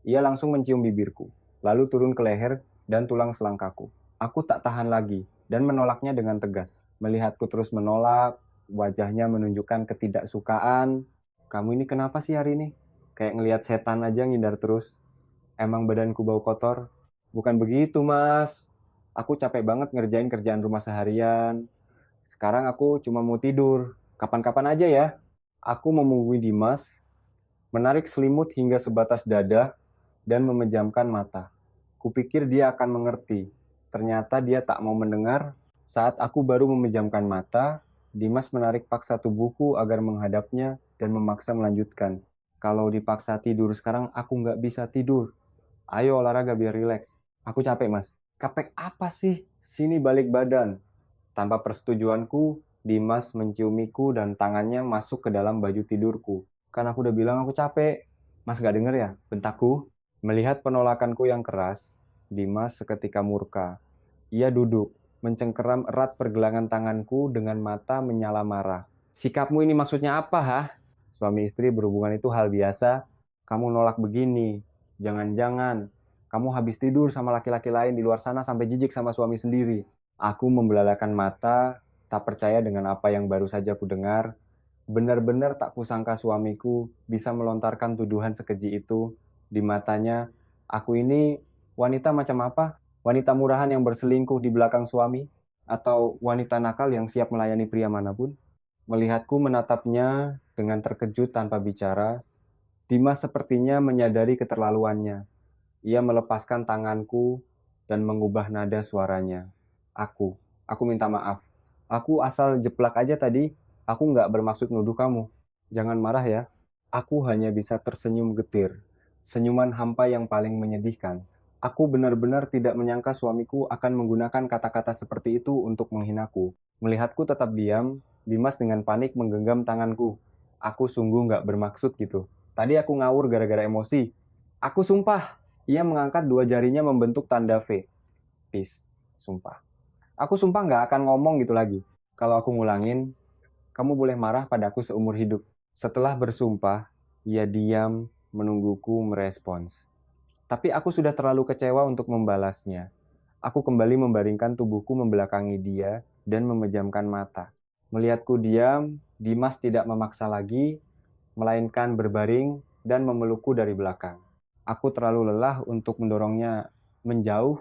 Ia langsung mencium bibirku, lalu turun ke leher dan tulang selangkaku. Aku tak tahan lagi dan menolaknya dengan tegas. Melihatku terus menolak, wajahnya menunjukkan ketidaksukaan. Kamu ini kenapa sih hari ini? Kayak ngelihat setan aja ngindar terus. Emang badanku bau kotor? Bukan begitu, Mas. Aku capek banget ngerjain kerjaan rumah seharian. Sekarang aku cuma mau tidur. Kapan-kapan aja ya. Aku memunggui Dimas, menarik selimut hingga sebatas dada, dan memejamkan mata. Kupikir dia akan mengerti. Ternyata dia tak mau mendengar. Saat aku baru memejamkan mata, Dimas menarik paksa tubuhku agar menghadapnya dan memaksa melanjutkan. Kalau dipaksa tidur sekarang, aku nggak bisa tidur. Ayo olahraga biar rileks. Aku capek, Mas. Capek apa sih? Sini balik badan. Tanpa persetujuanku, Dimas menciumiku dan tangannya masuk ke dalam baju tidurku. Kan aku udah bilang aku capek. Mas gak denger ya? Bentakku. Melihat penolakanku yang keras, Dimas seketika murka. Ia duduk, mencengkeram erat pergelangan tanganku dengan mata menyala marah. Sikapmu ini maksudnya apa, ha? Suami istri berhubungan itu hal biasa. Kamu nolak begini. Jangan-jangan kamu habis tidur sama laki-laki lain di luar sana sampai jijik sama suami sendiri. Aku membelalakan mata, tak percaya dengan apa yang baru saja ku dengar. Benar-benar tak kusangka suamiku bisa melontarkan tuduhan sekeji itu. Di matanya, aku ini wanita macam apa? Wanita murahan yang berselingkuh di belakang suami? Atau wanita nakal yang siap melayani pria manapun? Melihatku menatapnya dengan terkejut tanpa bicara, Dimas sepertinya menyadari keterlaluannya. Ia melepaskan tanganku dan mengubah nada suaranya. Aku minta maaf. Aku asal jeplak aja tadi. Aku nggak bermaksud nuduh kamu. Jangan marah ya. Aku hanya bisa tersenyum getir. Senyuman hampa yang paling menyedihkan. Aku benar-benar tidak menyangka suamiku akan menggunakan kata-kata seperti itu untuk menghinaku. Melihatku tetap diam, Dimas dengan panik menggenggam tanganku. Aku sungguh nggak bermaksud gitu. Tadi aku ngawur gara-gara emosi. Aku sumpah. Ia mengangkat dua jarinya membentuk tanda V. Peace. Sumpah. Aku sumpah nggak akan ngomong gitu lagi. Kalau aku ngulangin, kamu boleh marah padaku seumur hidup. Setelah bersumpah, ia diam menungguku merespons. Tapi aku sudah terlalu kecewa untuk membalasnya. Aku kembali membaringkan tubuhku membelakangi dia dan memejamkan mata. Melihatku diam, Dimas tidak memaksa lagi, melainkan berbaring dan memelukku dari belakang. Aku terlalu lelah untuk mendorongnya menjauh.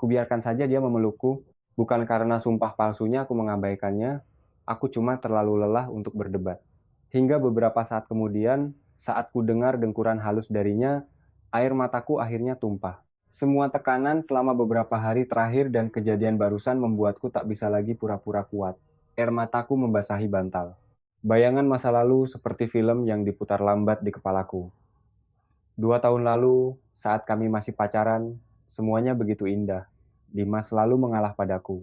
Kubiarkan saja dia memelukku. Bukan karena sumpah palsunya aku mengabaikannya, aku cuma terlalu lelah untuk berdebat. Hingga beberapa saat kemudian, saat ku dengar dengkuran halus darinya, air mataku akhirnya tumpah. Semua tekanan selama beberapa hari terakhir dan kejadian barusan membuatku tak bisa lagi pura-pura kuat. Air mataku membasahi bantal. Bayangan masa lalu seperti film yang diputar lambat di kepalaku. 2 tahun lalu, saat kami masih pacaran, semuanya begitu indah. Dimas selalu mengalah padaku.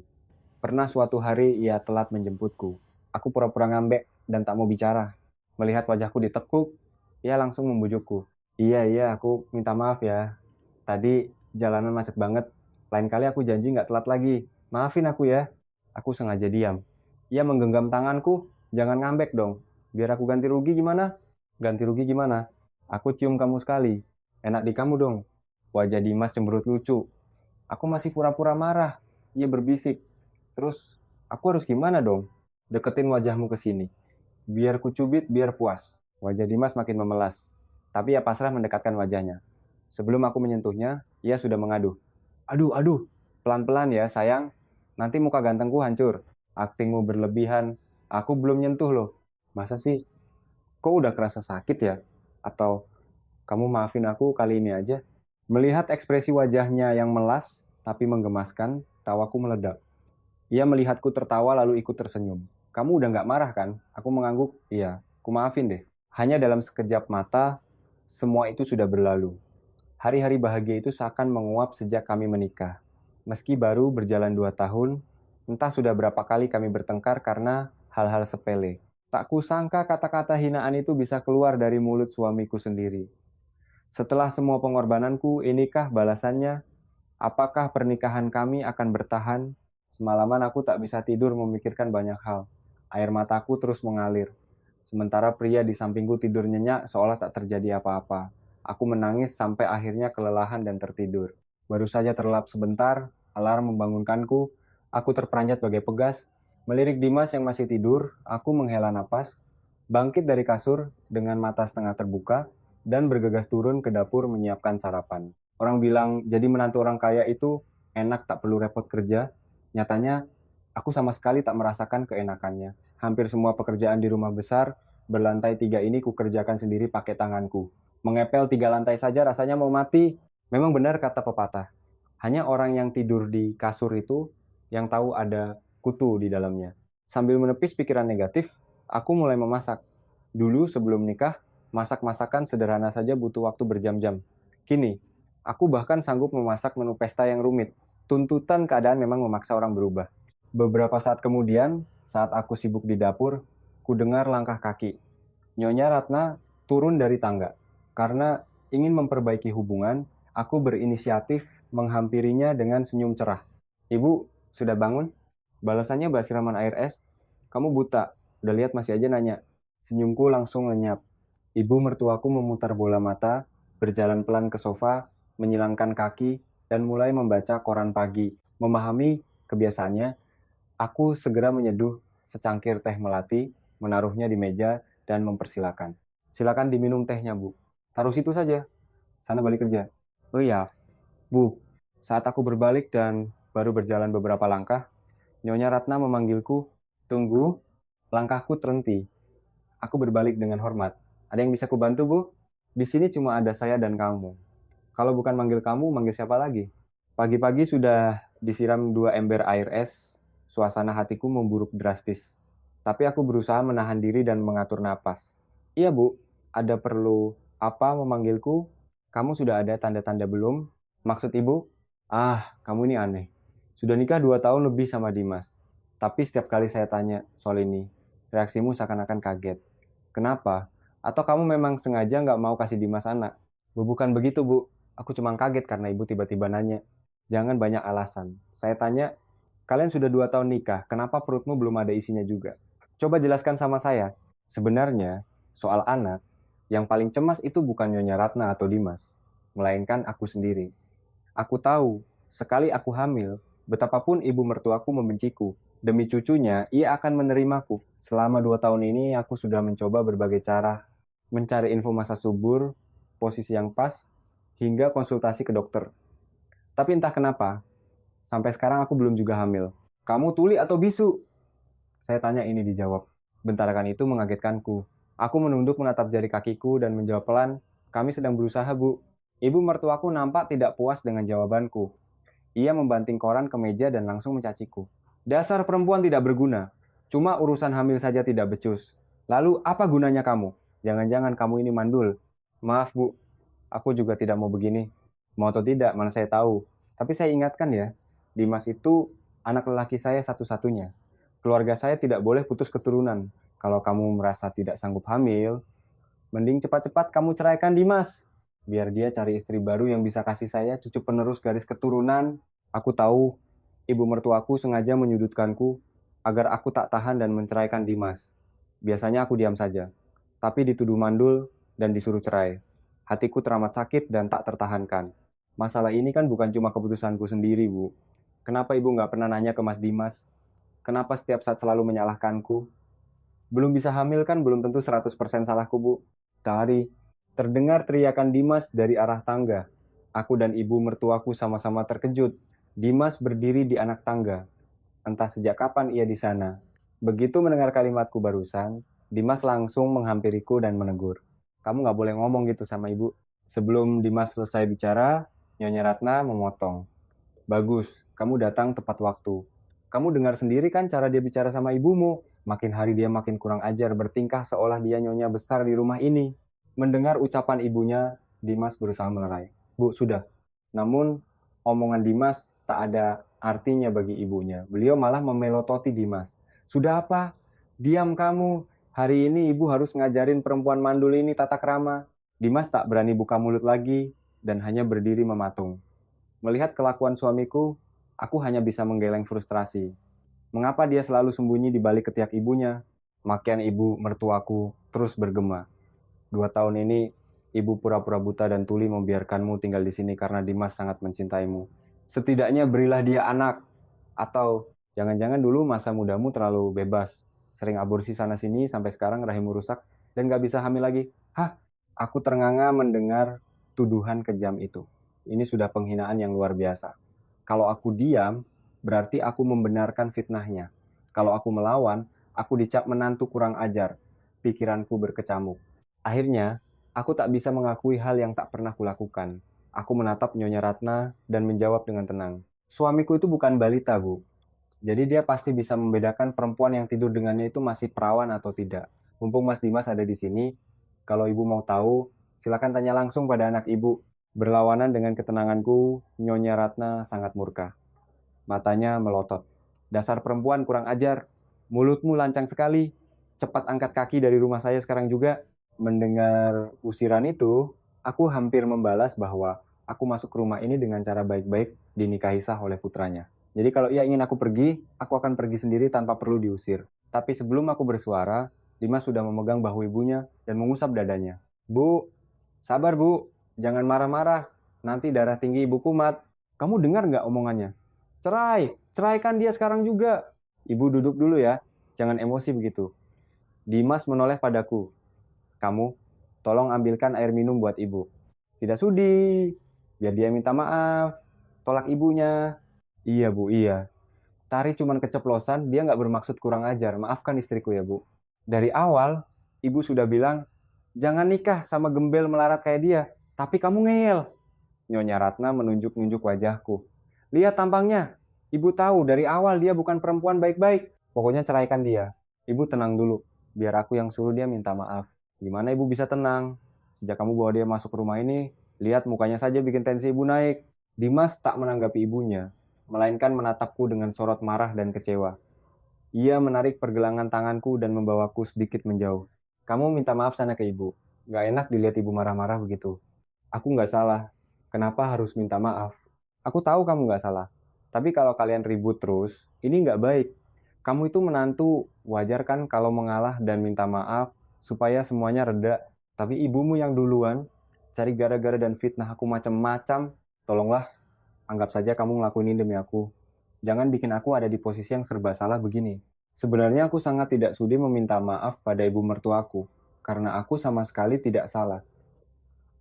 Pernah suatu hari ia telat menjemputku. Aku pura-pura ngambek dan tak mau bicara. Melihat wajahku ditekuk, ia langsung membujukku. Iya, aku minta maaf ya. Tadi jalanan macet banget. Lain kali aku janji nggak telat lagi. Maafin aku ya. Aku sengaja diam. Ia menggenggam tanganku. Jangan ngambek dong. Biar aku ganti rugi gimana? Ganti rugi gimana? Aku cium kamu sekali. Enak di kamu dong. Wajah Dimas cemberut lucu. Aku masih pura-pura marah. Ia berbisik. Terus, aku harus gimana dong? Deketin wajahmu ke sini. Biar ku cubit, biar puas. Wajah Dimas makin memelas. Tapi ia pasrah mendekatkan wajahnya. Sebelum aku menyentuhnya, ia sudah mengaduh. Aduh. Pelan-pelan ya, sayang. Nanti muka gantengku hancur. Aktingmu berlebihan. Aku belum nyentuh loh. Masa sih? Kok udah kerasa sakit ya? Atau kamu maafin aku kali ini aja? Melihat ekspresi wajahnya yang melas tapi menggemaskan, tawaku meledak. Ia melihatku tertawa lalu ikut tersenyum. Kamu udah nggak marah kan? Aku mengangguk, iya, aku maafin deh. Hanya dalam sekejap mata, semua itu sudah berlalu. Hari-hari bahagia itu seakan menguap sejak kami menikah. Meski baru berjalan 2 tahun, entah sudah berapa kali kami bertengkar karena hal-hal sepele. Tak kusangka kata-kata hinaan itu bisa keluar dari mulut suamiku sendiri. Setelah semua pengorbananku, inikah balasannya? Apakah pernikahan kami akan bertahan? Semalaman aku tak bisa tidur memikirkan banyak hal. Air mataku terus mengalir. Sementara pria di sampingku tidur nyenyak seolah tak terjadi apa-apa. Aku menangis sampai akhirnya kelelahan dan tertidur. Baru saja terlelap sebentar, alarm membangunkanku. Aku terperanjat bagai pegas. Melirik Dimas yang masih tidur, aku menghela napas, bangkit dari kasur dengan mata setengah terbuka, dan bergegas turun ke dapur menyiapkan sarapan. Orang bilang, jadi menantu orang kaya itu enak tak perlu repot kerja. Nyatanya, aku sama sekali tak merasakan keenakannya. Hampir semua pekerjaan di rumah besar berlantai 3 ini kukerjakan sendiri pakai tanganku. Mengepel 3 lantai saja rasanya mau mati. Memang benar kata pepatah. Hanya orang yang tidur di kasur itu yang tahu ada kutu di dalamnya. Sambil menepis pikiran negatif, aku mulai memasak. Dulu sebelum nikah, masak-masakan sederhana saja butuh waktu berjam-jam. Kini, aku bahkan sanggup memasak menu pesta yang rumit. Tuntutan keadaan memang memaksa orang berubah. Beberapa saat kemudian, saat aku sibuk di dapur, ku dengar langkah kaki. Nyonya Ratna turun dari tangga. Karena ingin memperbaiki hubungan, aku berinisiatif menghampirinya dengan senyum cerah. Ibu, sudah bangun? Balasannya siraman air es. Kamu buta, udah lihat masih aja nanya. Senyumku langsung lenyap. Ibu mertuaku memutar bola mata, berjalan pelan ke sofa, menyilangkan kaki, dan mulai membaca koran pagi. Memahami kebiasaannya, aku segera menyeduh secangkir teh melati, menaruhnya di meja, dan mempersilakan. Silakan diminum tehnya, Bu. Taruh situ saja. Sana balik kerja. Oh iya, Bu. Saat aku berbalik dan baru berjalan beberapa langkah, Nyonya Ratna memanggilku. Tunggu. Langkahku terhenti. Aku berbalik dengan hormat. Ada yang bisa kubantu, Bu? Di sini cuma ada saya dan kamu. Kalau bukan manggil kamu, manggil siapa lagi? Pagi-pagi sudah disiram 2 ember air es, suasana hatiku memburuk drastis. Tapi aku berusaha menahan diri dan mengatur napas. Iya, Bu. Ada perlu apa memanggilku? Kamu sudah ada tanda-tanda belum? Maksud ibu? Ah, kamu ini aneh. Sudah nikah 2 tahun lebih sama Dimas. Tapi setiap kali saya tanya soal ini, reaksimu seakan-akan kaget. Kenapa? Atau kamu memang sengaja nggak mau kasih Dimas anak? Bu, bukan begitu, Bu. Aku cuma kaget karena ibu tiba-tiba nanya. Jangan banyak alasan. Saya tanya, kalian sudah 2 tahun nikah, kenapa perutmu belum ada isinya juga? Coba jelaskan sama saya. Sebenarnya, soal anak, yang paling cemas itu bukan Nyonya Ratna atau Dimas, melainkan aku sendiri. Aku tahu, sekali aku hamil, betapapun ibu mertuaku membenciku. Demi cucunya, ia akan menerimaku. Selama 2 tahun ini, aku sudah mencoba berbagai cara. Mencari info masa subur, posisi yang pas, hingga konsultasi ke dokter. Tapi entah kenapa, sampai sekarang aku belum juga hamil. Kamu tuli atau bisu? Saya tanya ini dijawab. Bentaran itu mengagetkanku. Aku menunduk menatap jari kakiku dan menjawab pelan, kami sedang berusaha, Bu. Ibu mertuaku nampak tidak puas dengan jawabanku. Ia membanting koran ke meja dan langsung mencaciku. Dasar perempuan tidak berguna. Cuma urusan hamil saja tidak becus. Lalu apa gunanya kamu? Jangan-jangan kamu ini mandul. Maaf, Bu. Aku juga tidak mau begini. Mau atau tidak, mana saya tahu. Tapi saya ingatkan ya, Dimas itu anak lelaki saya satu-satunya. Keluarga saya tidak boleh putus keturunan. Kalau kamu merasa tidak sanggup hamil, mending cepat-cepat kamu ceraikan Dimas. Biar dia cari istri baru yang bisa kasih saya cucu penerus garis keturunan. Aku tahu ibu mertuaku sengaja menyudutkanku agar aku tak tahan dan menceraikan Dimas. Biasanya aku diam saja, tapi dituduh mandul dan disuruh cerai. Hatiku teramat sakit dan tak tertahankan. Masalah ini kan bukan cuma keputusanku sendiri, Bu. Kenapa ibu nggak pernah nanya ke Mas Dimas? Kenapa setiap saat selalu menyalahkanku? Belum bisa hamil kan belum tentu 100% salahku, Bu. Tadi, terdengar teriakan Dimas dari arah tangga. Aku dan ibu mertuaku sama-sama terkejut. Dimas berdiri di anak tangga. Entah sejak kapan ia di sana. Begitu mendengar kalimatku barusan, Dimas langsung menghampiriku dan menegur. Kamu nggak boleh ngomong gitu sama ibu. Sebelum Dimas selesai bicara, Nyonya Ratna memotong. Bagus, kamu datang tepat waktu. Kamu dengar sendiri kan cara dia bicara sama ibumu. Makin hari dia makin kurang ajar, bertingkah seolah dia nyonya besar di rumah ini. Mendengar ucapan ibunya, Dimas berusaha melerai. Bu, sudah. Namun, omongan Dimas tak ada artinya bagi ibunya. Beliau malah memelototi Dimas. Sudah apa? Diam kamu. Hari ini ibu harus ngajarin perempuan mandul ini tata krama. Dimas tak berani buka mulut lagi dan hanya berdiri mematung. Melihat kelakuan suamiku, aku hanya bisa menggeleng frustrasi. Mengapa dia selalu sembunyi di balik ketiak ibunya? Makian ibu mertuaku terus bergema. 2 tahun ini, Ibu pura-pura buta dan tuli membiarkanmu tinggal di sini karena Dimas sangat mencintaimu. Setidaknya berilah dia anak. Atau jangan-jangan dulu masa mudamu terlalu bebas. Sering aborsi sana-sini sampai sekarang rahimmu rusak dan gak bisa hamil lagi. Hah? Aku ternganga mendengar tuduhan kejam itu. Ini sudah penghinaan yang luar biasa. Kalau aku diam, berarti aku membenarkan fitnahnya. Kalau aku melawan, aku dicap menantu kurang ajar. Pikiranku berkecamuk. Akhirnya, aku tak bisa mengakui hal yang tak pernah kulakukan. Aku menatap Nyonya Ratna dan menjawab dengan tenang. Suamiku itu bukan balita, Bu. Jadi dia pasti bisa membedakan perempuan yang tidur dengannya itu masih perawan atau tidak. Mumpung Mas Dimas ada di sini, kalau ibu mau tahu, silakan tanya langsung pada anak ibu. Berlawanan dengan ketenanganku, Nyonya Ratna sangat murka. Matanya melotot. Dasar perempuan kurang ajar. Mulutmu lancang sekali. Cepat angkat kaki dari rumah saya sekarang juga. Mendengar usiran itu, aku hampir membalas bahwa aku masuk ke rumah ini dengan cara baik-baik dinikahi sah oleh putranya. Jadi kalau ia ingin aku pergi, aku akan pergi sendiri tanpa perlu diusir. Tapi sebelum aku bersuara, Dimas sudah memegang bahu ibunya dan mengusap dadanya. Bu, sabar bu, jangan marah-marah. Nanti darah tinggi ibu kumat. Kamu dengar nggak omongannya? Ceraikan dia sekarang juga. Ibu duduk dulu ya, jangan emosi begitu. Dimas menoleh padaku. Kamu, tolong ambilkan air minum buat ibu. Tidak sudi, biar dia minta maaf. Tolak ibunya. Iya bu, iya. Tari cuman keceplosan, dia nggak bermaksud kurang ajar. Maafkan istriku ya bu. Dari awal, ibu sudah bilang, jangan nikah sama gembel melarat kayak dia. Tapi kamu ngeyel. Nyonya Ratna menunjuk-nunjuk wajahku. Lihat tampangnya. Ibu tahu dari awal dia bukan perempuan baik-baik. Pokoknya ceraikan dia. Ibu tenang dulu. Biar aku yang suruh dia minta maaf. Gimana ibu bisa tenang? Sejak kamu bawa dia masuk ke rumah ini, lihat mukanya saja bikin tensi ibu naik. Dimas tak menanggapi ibunya, melainkan menatapku dengan sorot marah dan kecewa. Ia menarik pergelangan tanganku dan membawaku sedikit menjauh. Kamu minta maaf sana ke ibu. Gak enak dilihat ibu marah-marah begitu. Aku nggak salah. Kenapa harus minta maaf? Aku tahu kamu nggak salah. Tapi kalau kalian ribut terus, ini nggak baik. Kamu itu menantu, wajar kan kalau mengalah dan minta maaf supaya semuanya reda. Tapi ibumu yang duluan, cari gara-gara dan fitnah aku macam-macam. Tolonglah, anggap saja kamu ngelakuin ini demi aku. Jangan bikin aku ada di posisi yang serba salah begini. Sebenarnya aku sangat tidak sudi meminta maaf pada ibu mertuaku, karena aku sama sekali tidak salah.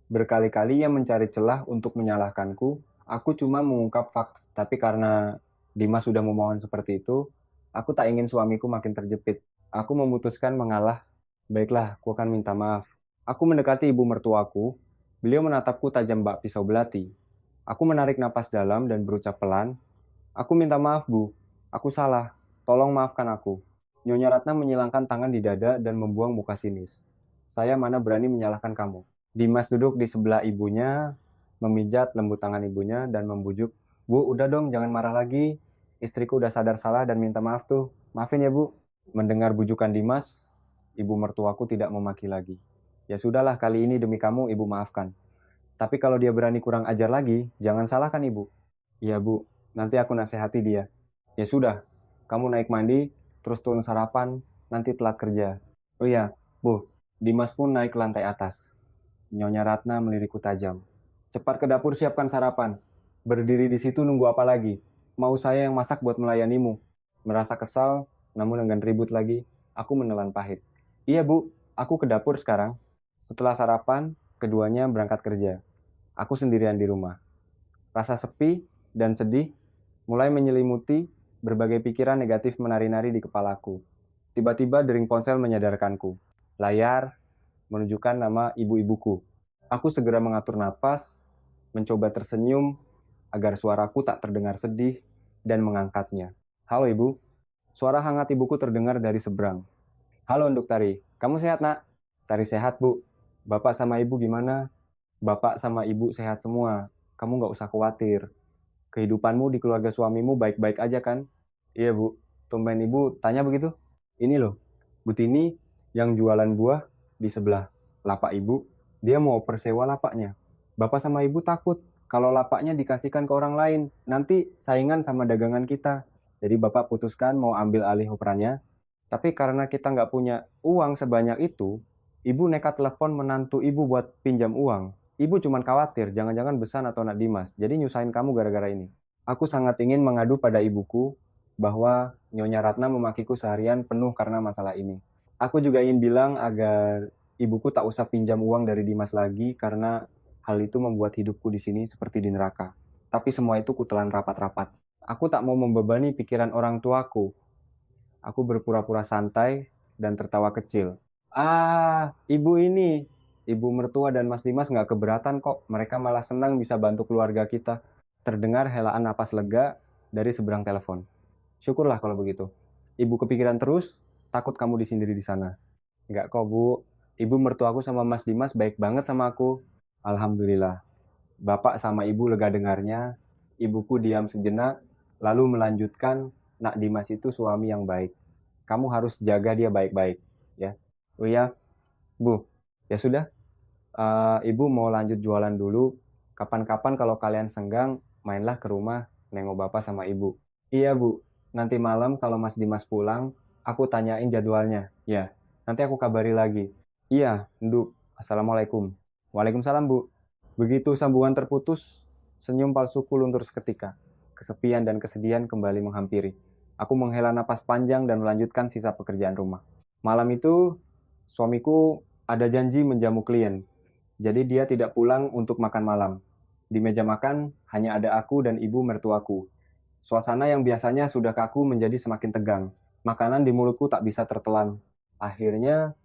Berkali-kali ia mencari celah untuk menyalahkanku, aku cuma mengungkap fakta. Tapi karena Dimas sudah memohon seperti itu, aku tak ingin suamiku makin terjepit. Aku memutuskan mengalah. Baiklah, aku akan minta maaf. Aku mendekati ibu mertuaku. Beliau menatapku tajam bak pisau belati. Aku menarik napas dalam dan berucap pelan. Aku minta maaf, Bu. Aku salah. Tolong maafkan aku. Nyonya Ratna menyilangkan tangan di dada dan membuang muka sinis. Saya mana berani menyalahkan kamu. Dimas duduk di sebelah ibunya, memijat lembut tangan ibunya dan membujuk. Bu, udah dong, jangan marah lagi. Istriku udah sadar salah dan minta maaf tuh. Maafin ya, Bu. Mendengar bujukan Dimas, ibu mertuaku tidak memaki lagi. Ya sudahlah, kali ini demi kamu, ibu maafkan. Tapi kalau dia berani kurang ajar lagi, jangan salahkan ibu. Iya, Bu. Nanti aku nasihati dia. Ya sudah, kamu naik mandi, terus turun sarapan, nanti telat kerja. Oh iya, Bu. Dimas pun naik ke lantai atas. Nyonya Ratna melirikku tajam. Cepat ke dapur siapkan sarapan. Berdiri di situ nunggu apa lagi? Mau saya yang masak buat melayanimu? Merasa kesal, namun enggan ribut lagi, aku menelan pahit. Iya bu, aku ke dapur sekarang. Setelah sarapan, keduanya berangkat kerja. Aku sendirian di rumah. Rasa sepi dan sedih mulai menyelimuti, berbagai pikiran negatif menari-nari di kepalaku. Tiba-tiba dering ponsel menyadarkanku. Layar menunjukkan nama ibu-ibuku. Aku segera mengatur napas, mencoba tersenyum agar suaraku tak terdengar sedih dan mengangkatnya. Halo ibu, suara hangat ibuku terdengar dari seberang. Halo Nduk Tari, kamu sehat nak? Tari sehat bu. Bapak sama ibu gimana? Bapak sama ibu sehat semua, kamu gak usah khawatir. Kehidupanmu di keluarga suamimu baik-baik aja kan? Iya bu, tumben ibu tanya begitu? Ini loh, Bu Tini yang jualan buah di sebelah lapak ibu, dia mau persewa lapaknya. Bapak sama ibu takut kalau lapaknya dikasihkan ke orang lain, nanti saingan sama dagangan kita. Jadi bapak putuskan mau ambil alih operannya. Tapi karena kita nggak punya uang sebanyak itu, Ibu nekat telepon menantu ibu buat pinjam uang. Ibu cuman khawatir, jangan-jangan Besan atau Nak Dimas. Jadi nyusahin kamu gara-gara ini. Aku sangat ingin mengadu pada ibuku bahwa Nyonya Ratna memakiku seharian penuh karena masalah ini. Aku juga ingin bilang agar ibuku tak usah pinjam uang dari Dimas lagi karena hal itu membuat hidupku di sini seperti di neraka. Tapi semua itu kutelan rapat-rapat. Aku tak mau membebani pikiran orang tuaku. Aku berpura-pura santai dan tertawa kecil. Ibu ini, ibu mertua dan Mas Dimas nggak keberatan kok. Mereka malah senang bisa bantu keluarga kita. Terdengar helaan napas lega dari seberang telepon. Syukurlah kalau begitu. Ibu kepikiran terus, takut kamu disindiri di sana. Nggak kok, Bu. Ibu mertuaku sama Mas Dimas baik banget sama aku. Alhamdulillah. Bapak sama Ibu lega dengarnya. Ibuku diam sejenak, lalu melanjutkan, Nak Dimas itu suami yang baik. Kamu harus jaga dia baik-baik, ya. Oh ya, Bu. Ya sudah, Ibu mau lanjut jualan dulu. Kapan-kapan kalau kalian senggang, mainlah ke rumah, nengok Bapak sama Ibu. Iya, Bu. Nanti malam kalau Mas Dimas pulang, aku tanyain jadwalnya. Ya, nanti aku kabari lagi. Iya, Nduk. Assalamualaikum. Waalaikumsalam, Bu. Begitu sambungan terputus, senyum palsuku luntur seketika. Kesepian dan kesedihan kembali menghampiri. Aku menghela napas panjang dan melanjutkan sisa pekerjaan rumah. Malam itu, suamiku ada janji menjamu klien. Jadi dia tidak pulang untuk makan malam. Di meja makan, hanya ada aku dan ibu mertuaku. Suasana yang biasanya sudah kaku menjadi semakin tegang. Makanan di mulutku tak bisa tertelan. Akhirnya,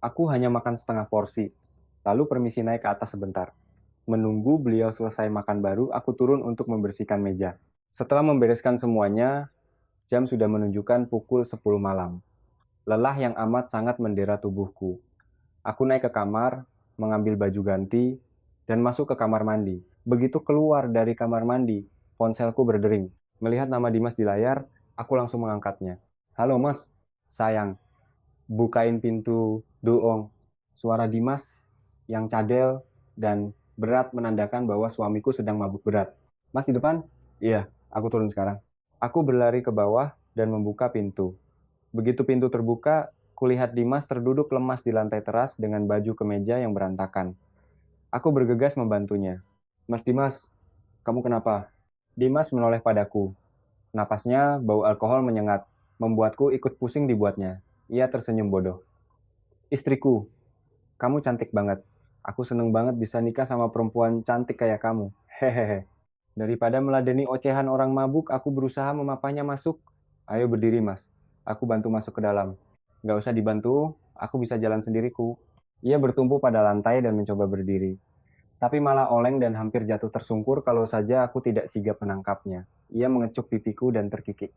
aku hanya makan setengah porsi. Lalu permisi naik ke atas sebentar. Menunggu beliau selesai makan baru, aku turun untuk membersihkan meja. Setelah membereskan semuanya, jam sudah menunjukkan pukul 10 malam. Lelah yang amat sangat mendera tubuhku. Aku naik ke kamar, mengambil baju ganti, dan masuk ke kamar mandi. Begitu keluar dari kamar mandi, ponselku berdering. Melihat nama Dimas di layar, aku langsung mengangkatnya. Halo Mas, sayang, bukain pintu doong. Suara Dimas yang cadel dan berat menandakan bahwa suamiku sedang mabuk berat. Mas di depan? Iya, aku turun sekarang. Aku berlari ke bawah dan membuka pintu. Begitu pintu terbuka, kulihat Dimas terduduk lemas di lantai teras dengan baju kemeja yang berantakan. Aku bergegas membantunya. Mas Dimas, kamu kenapa? Dimas menoleh padaku. Napasnya bau alkohol menyengat, membuatku ikut pusing dibuatnya. Ia tersenyum bodoh. Istriku, kamu cantik banget. Aku seneng banget bisa nikah sama perempuan cantik kayak kamu. Hehehe. Daripada meladeni ocehan orang mabuk, aku berusaha memapahnya masuk. Ayo berdiri, Mas. Aku bantu masuk ke dalam. Gak usah dibantu, aku bisa jalan sendiriku. Ia bertumpu pada lantai dan mencoba berdiri. Tapi malah oleng dan hampir jatuh tersungkur kalau saja aku tidak sigap menangkapnya. Ia mengecup pipiku dan terkikik.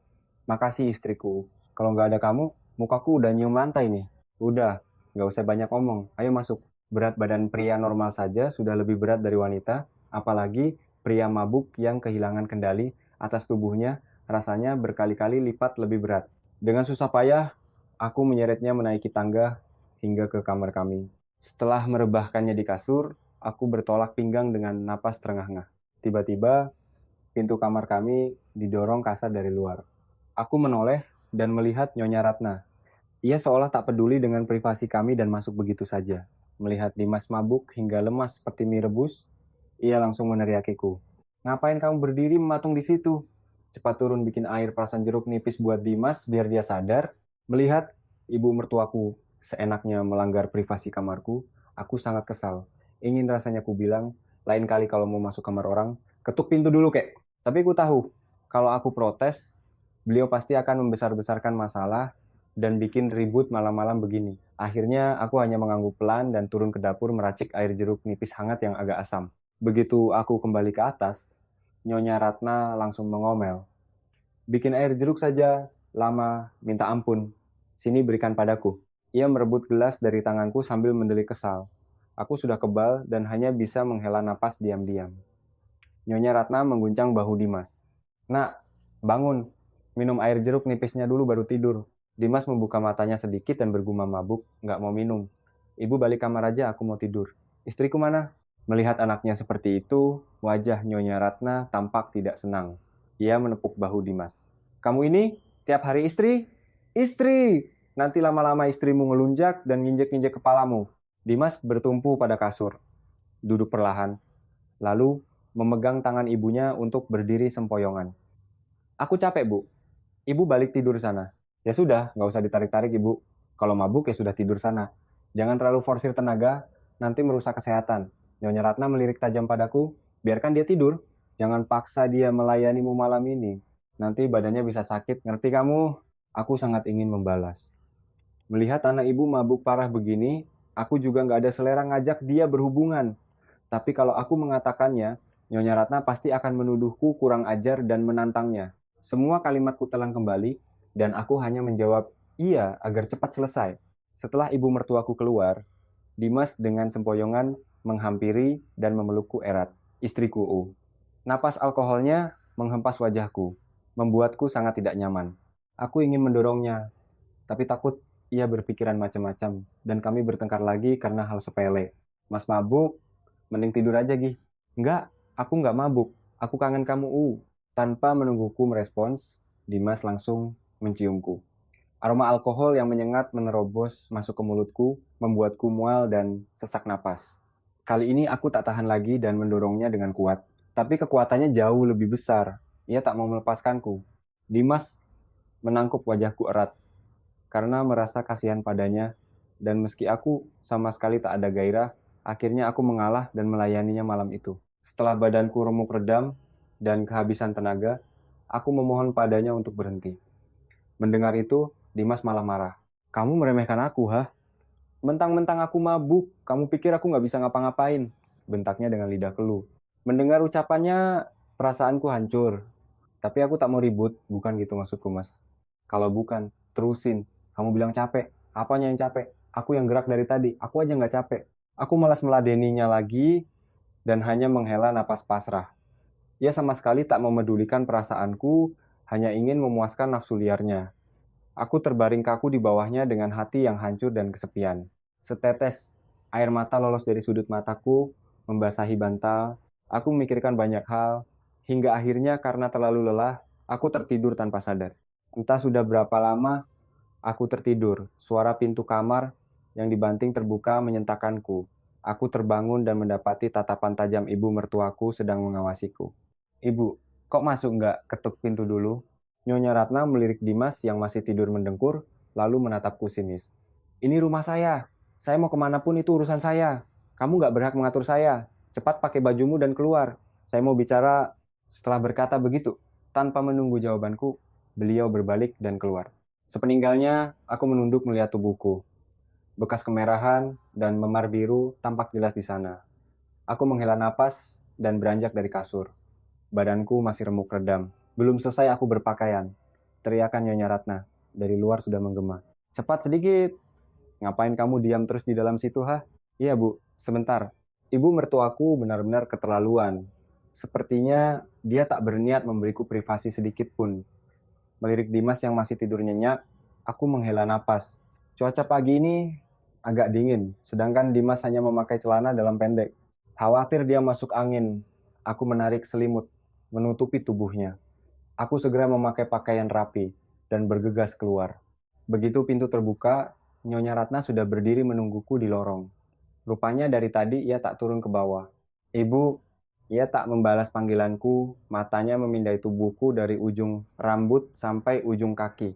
Makasih istriku. Kalau nggak ada kamu, mukaku udah nyium lantai nih. Udah, nggak usah banyak omong. Ayo masuk. Berat badan pria normal saja sudah lebih berat dari wanita, apalagi pria mabuk yang kehilangan kendali atas tubuhnya rasanya berkali-kali lipat lebih berat. Dengan susah payah, aku menyeretnya menaiki tangga hingga ke kamar kami. Setelah merebahkannya di kasur, aku bertolak pinggang dengan napas terengah-engah. Tiba-tiba, pintu kamar kami didorong kasar dari luar. Aku menoleh dan melihat Nyonya Ratna. Ia seolah tak peduli dengan privasi kami dan masuk begitu saja. Melihat Dimas mabuk hingga lemas seperti mie rebus, ia langsung meneriakiku. Ngapain kamu berdiri mematung di situ? Cepat turun bikin air perasan jeruk nipis buat Dimas biar dia sadar. Melihat ibu mertuaku seenaknya melanggar privasi kamarku, aku sangat kesal. Ingin rasanya ku bilang, lain kali kalau mau masuk kamar orang, ketuk pintu dulu kek. Tapi ku tahu, kalau aku protes, beliau pasti akan membesar-besarkan masalah dan bikin ribut malam-malam begini. Akhirnya aku hanya mengangguk pelan dan turun ke dapur meracik air jeruk nipis hangat yang agak asam. Begitu aku kembali ke atas, Nyonya Ratna langsung mengomel. Bikin air jeruk saja, lama, minta ampun. Sini berikan padaku. Ia merebut gelas dari tanganku sambil mendelik kesal. Aku sudah kebal dan hanya bisa menghela napas diam-diam. Nyonya Ratna mengguncang bahu Dimas. Nak, bangun. Minum air jeruk nipisnya dulu baru tidur. Dimas membuka matanya sedikit dan bergumam mabuk, nggak mau minum. Ibu balik kamar aja, aku mau tidur. Istriku mana? Melihat anaknya seperti itu, wajah Nyonya Ratna tampak tidak senang. Ia menepuk bahu Dimas. Kamu ini tiap hari istri? Istri! Nanti lama-lama istrimu ngelunjak dan nginjek-nginjek kepalamu. Dimas bertumpu pada kasur, duduk perlahan, lalu memegang tangan ibunya untuk berdiri sempoyongan. Aku capek, Bu. Ibu balik tidur sana. Ya sudah, nggak usah ditarik-tarik, Ibu. Kalau mabuk ya sudah tidur sana. Jangan terlalu forsir tenaga, nanti merusak kesehatan. Nyonya Ratna melirik tajam padaku, biarkan dia tidur. Jangan paksa dia melayanimu malam ini. Nanti badannya bisa sakit, ngerti kamu? Aku sangat ingin membalas. Melihat anak ibu mabuk parah begini, aku juga nggak ada selera ngajak dia berhubungan. Tapi kalau aku mengatakannya, Nyonya Ratna pasti akan menuduhku kurang ajar dan menantangnya. Semua kalimatku telan kembali, dan aku hanya menjawab iya agar cepat selesai. Setelah ibu mertuaku keluar, Dimas dengan sempoyongan menghampiri dan memelukku erat, istriku U. Napas alkoholnya menghempas wajahku, membuatku sangat tidak nyaman. Aku ingin mendorongnya, tapi takut ia berpikiran macam-macam, dan kami bertengkar lagi karena hal sepele. Mas mabuk, mending tidur aja, Gi. Enggak, aku nggak mabuk. Aku kangen kamu, U. Tanpa menungguku merespons, Dimas langsung menciumku. Aroma alkohol yang menyengat menerobos masuk ke mulutku, membuatku mual dan sesak napas. Kali ini aku tak tahan lagi dan mendorongnya dengan kuat. Tapi kekuatannya jauh lebih besar. Ia tak mau melepaskanku. Dimas menangkup wajahku erat karena merasa kasihan padanya, dan meski aku sama sekali tak ada gairah, akhirnya aku mengalah dan melayaninya malam itu. Setelah badanku remuk redam dan kehabisan tenaga, aku memohon padanya untuk berhenti. Mendengar itu, Dimas malah marah. Kamu meremehkan aku, ha? Mentang-mentang aku mabuk, kamu pikir aku nggak bisa ngapa-ngapain? Bentaknya dengan lidah keluh. Mendengar ucapannya, perasaanku hancur. Tapi aku tak mau ribut, bukan gitu maksudku, Mas. Kalau bukan, terusin. Kamu bilang capek. Apanya yang capek? Aku yang gerak dari tadi. Aku aja nggak capek. Aku malas meladeninya lagi dan hanya menghela napas pasrah. Ia sama sekali tak memedulikan perasaanku, hanya ingin memuaskan nafsu liarnya. Aku terbaring kaku di bawahnya dengan hati yang hancur dan kesepian. Setetes air mata lolos dari sudut mataku, membasahi bantal. Aku memikirkan banyak hal, hingga akhirnya karena terlalu lelah, aku tertidur tanpa sadar. Entah sudah berapa lama, aku tertidur. Suara pintu kamar yang dibanting terbuka menyentakkanku. Aku terbangun dan mendapati tatapan tajam ibu mertuaku sedang mengawasiku. Ibu, kok masuk nggak? Ketuk pintu dulu. Nyonya Ratna melirik Dimas yang masih tidur mendengkur, lalu menatapku sinis. Ini rumah saya. Saya mau kemanapun itu urusan saya. Kamu nggak berhak mengatur saya. Cepat pakai bajumu dan keluar. Saya mau bicara. Setelah berkata begitu, tanpa menunggu jawabanku, beliau berbalik dan keluar. Sepeninggalnya, aku menunduk melihat tubuhku. Bekas kemerahan dan memar biru tampak jelas di sana. Aku menghela napas dan beranjak dari kasur. Badanku masih remuk redam. Belum selesai aku berpakaian. Teriakan Nyonya Ratna. Dari luar sudah menggema. Cepat sedikit. Ngapain kamu diam terus di dalam situ, ha? Iya, Bu. Sebentar. Ibu mertuaku benar-benar keterlaluan. Sepertinya dia tak berniat memberiku privasi sedikit pun. Melirik Dimas yang masih tidur nyenyak, aku menghela napas. Cuaca pagi ini agak dingin, sedangkan Dimas hanya memakai celana dalam pendek. Khawatir dia masuk angin. Aku menarik selimut menutupi tubuhnya. Aku segera memakai pakaian rapi dan bergegas keluar. Begitu pintu terbuka, Nyonya Ratna sudah berdiri menungguku di lorong. Rupanya dari tadi ia tak turun ke bawah. Ibu, ia tak membalas panggilanku, matanya memindai tubuhku dari ujung rambut sampai ujung kaki.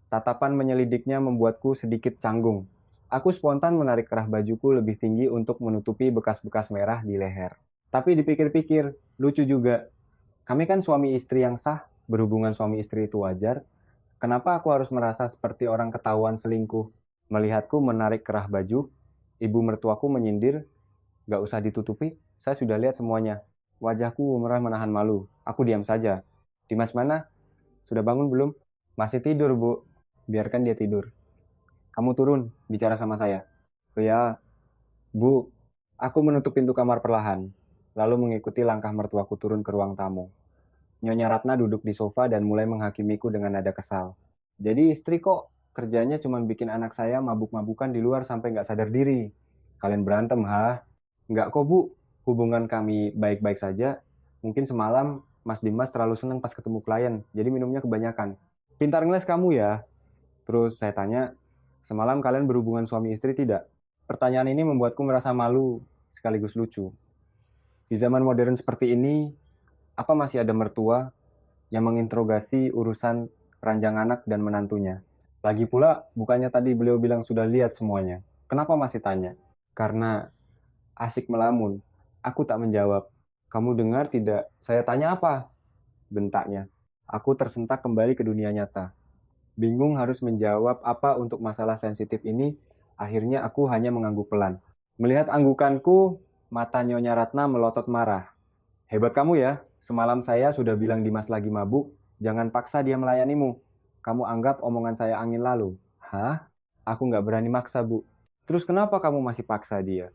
Tatapan menyelidiknya membuatku sedikit canggung. Aku spontan menarik kerah bajuku lebih tinggi untuk menutupi bekas-bekas merah di leher. Tapi dipikir-pikir, lucu juga. Kami kan suami istri yang sah, berhubungan suami istri itu wajar. Kenapa aku harus merasa seperti orang ketahuan selingkuh? Melihatku menarik kerah baju, ibu mertuaku menyindir, gak usah ditutupi, saya sudah lihat semuanya. Wajahku merah menahan malu. Aku diam saja. Dimas mana? Sudah bangun belum? Masih tidur, Bu. Biarkan dia tidur. Kamu turun, bicara sama saya. Oh ya, Bu. Aku menutup pintu kamar perlahan, lalu mengikuti langkah mertuaku turun ke ruang tamu. Nyonya Ratna duduk di sofa dan mulai menghakimiku dengan nada kesal. Jadi istri kok kerjanya cuma bikin anak saya mabuk-mabukan di luar sampai nggak sadar diri. Kalian berantem, ha? Nggak kok, Bu. Hubungan kami baik-baik saja. Mungkin semalam Mas Dimas terlalu senang pas ketemu klien, jadi minumnya kebanyakan. Pintar ngeles kamu ya. Terus saya tanya, Semalam kalian berhubungan suami istri tidak? Pertanyaan ini membuatku merasa malu sekaligus lucu. Di zaman modern seperti ini, apa masih ada mertua yang menginterogasi urusan ranjang anak dan menantunya? Lagi pula, bukannya tadi beliau bilang sudah lihat semuanya. Kenapa masih tanya? Karena asik melamun. Aku tak menjawab. Kamu dengar tidak? Saya tanya apa? Bentaknya. Aku tersentak kembali ke dunia nyata. Bingung harus menjawab apa untuk masalah sensitif ini, akhirnya aku hanya mengangguk pelan. Melihat anggukanku, mata Nyonya Ratna melotot marah. Hebat kamu ya, semalam saya sudah bilang Dimas lagi mabuk, jangan paksa dia melayanimu. Kamu anggap omongan saya angin lalu. Hah? Aku nggak berani maksa, Bu. Terus kenapa kamu masih paksa dia?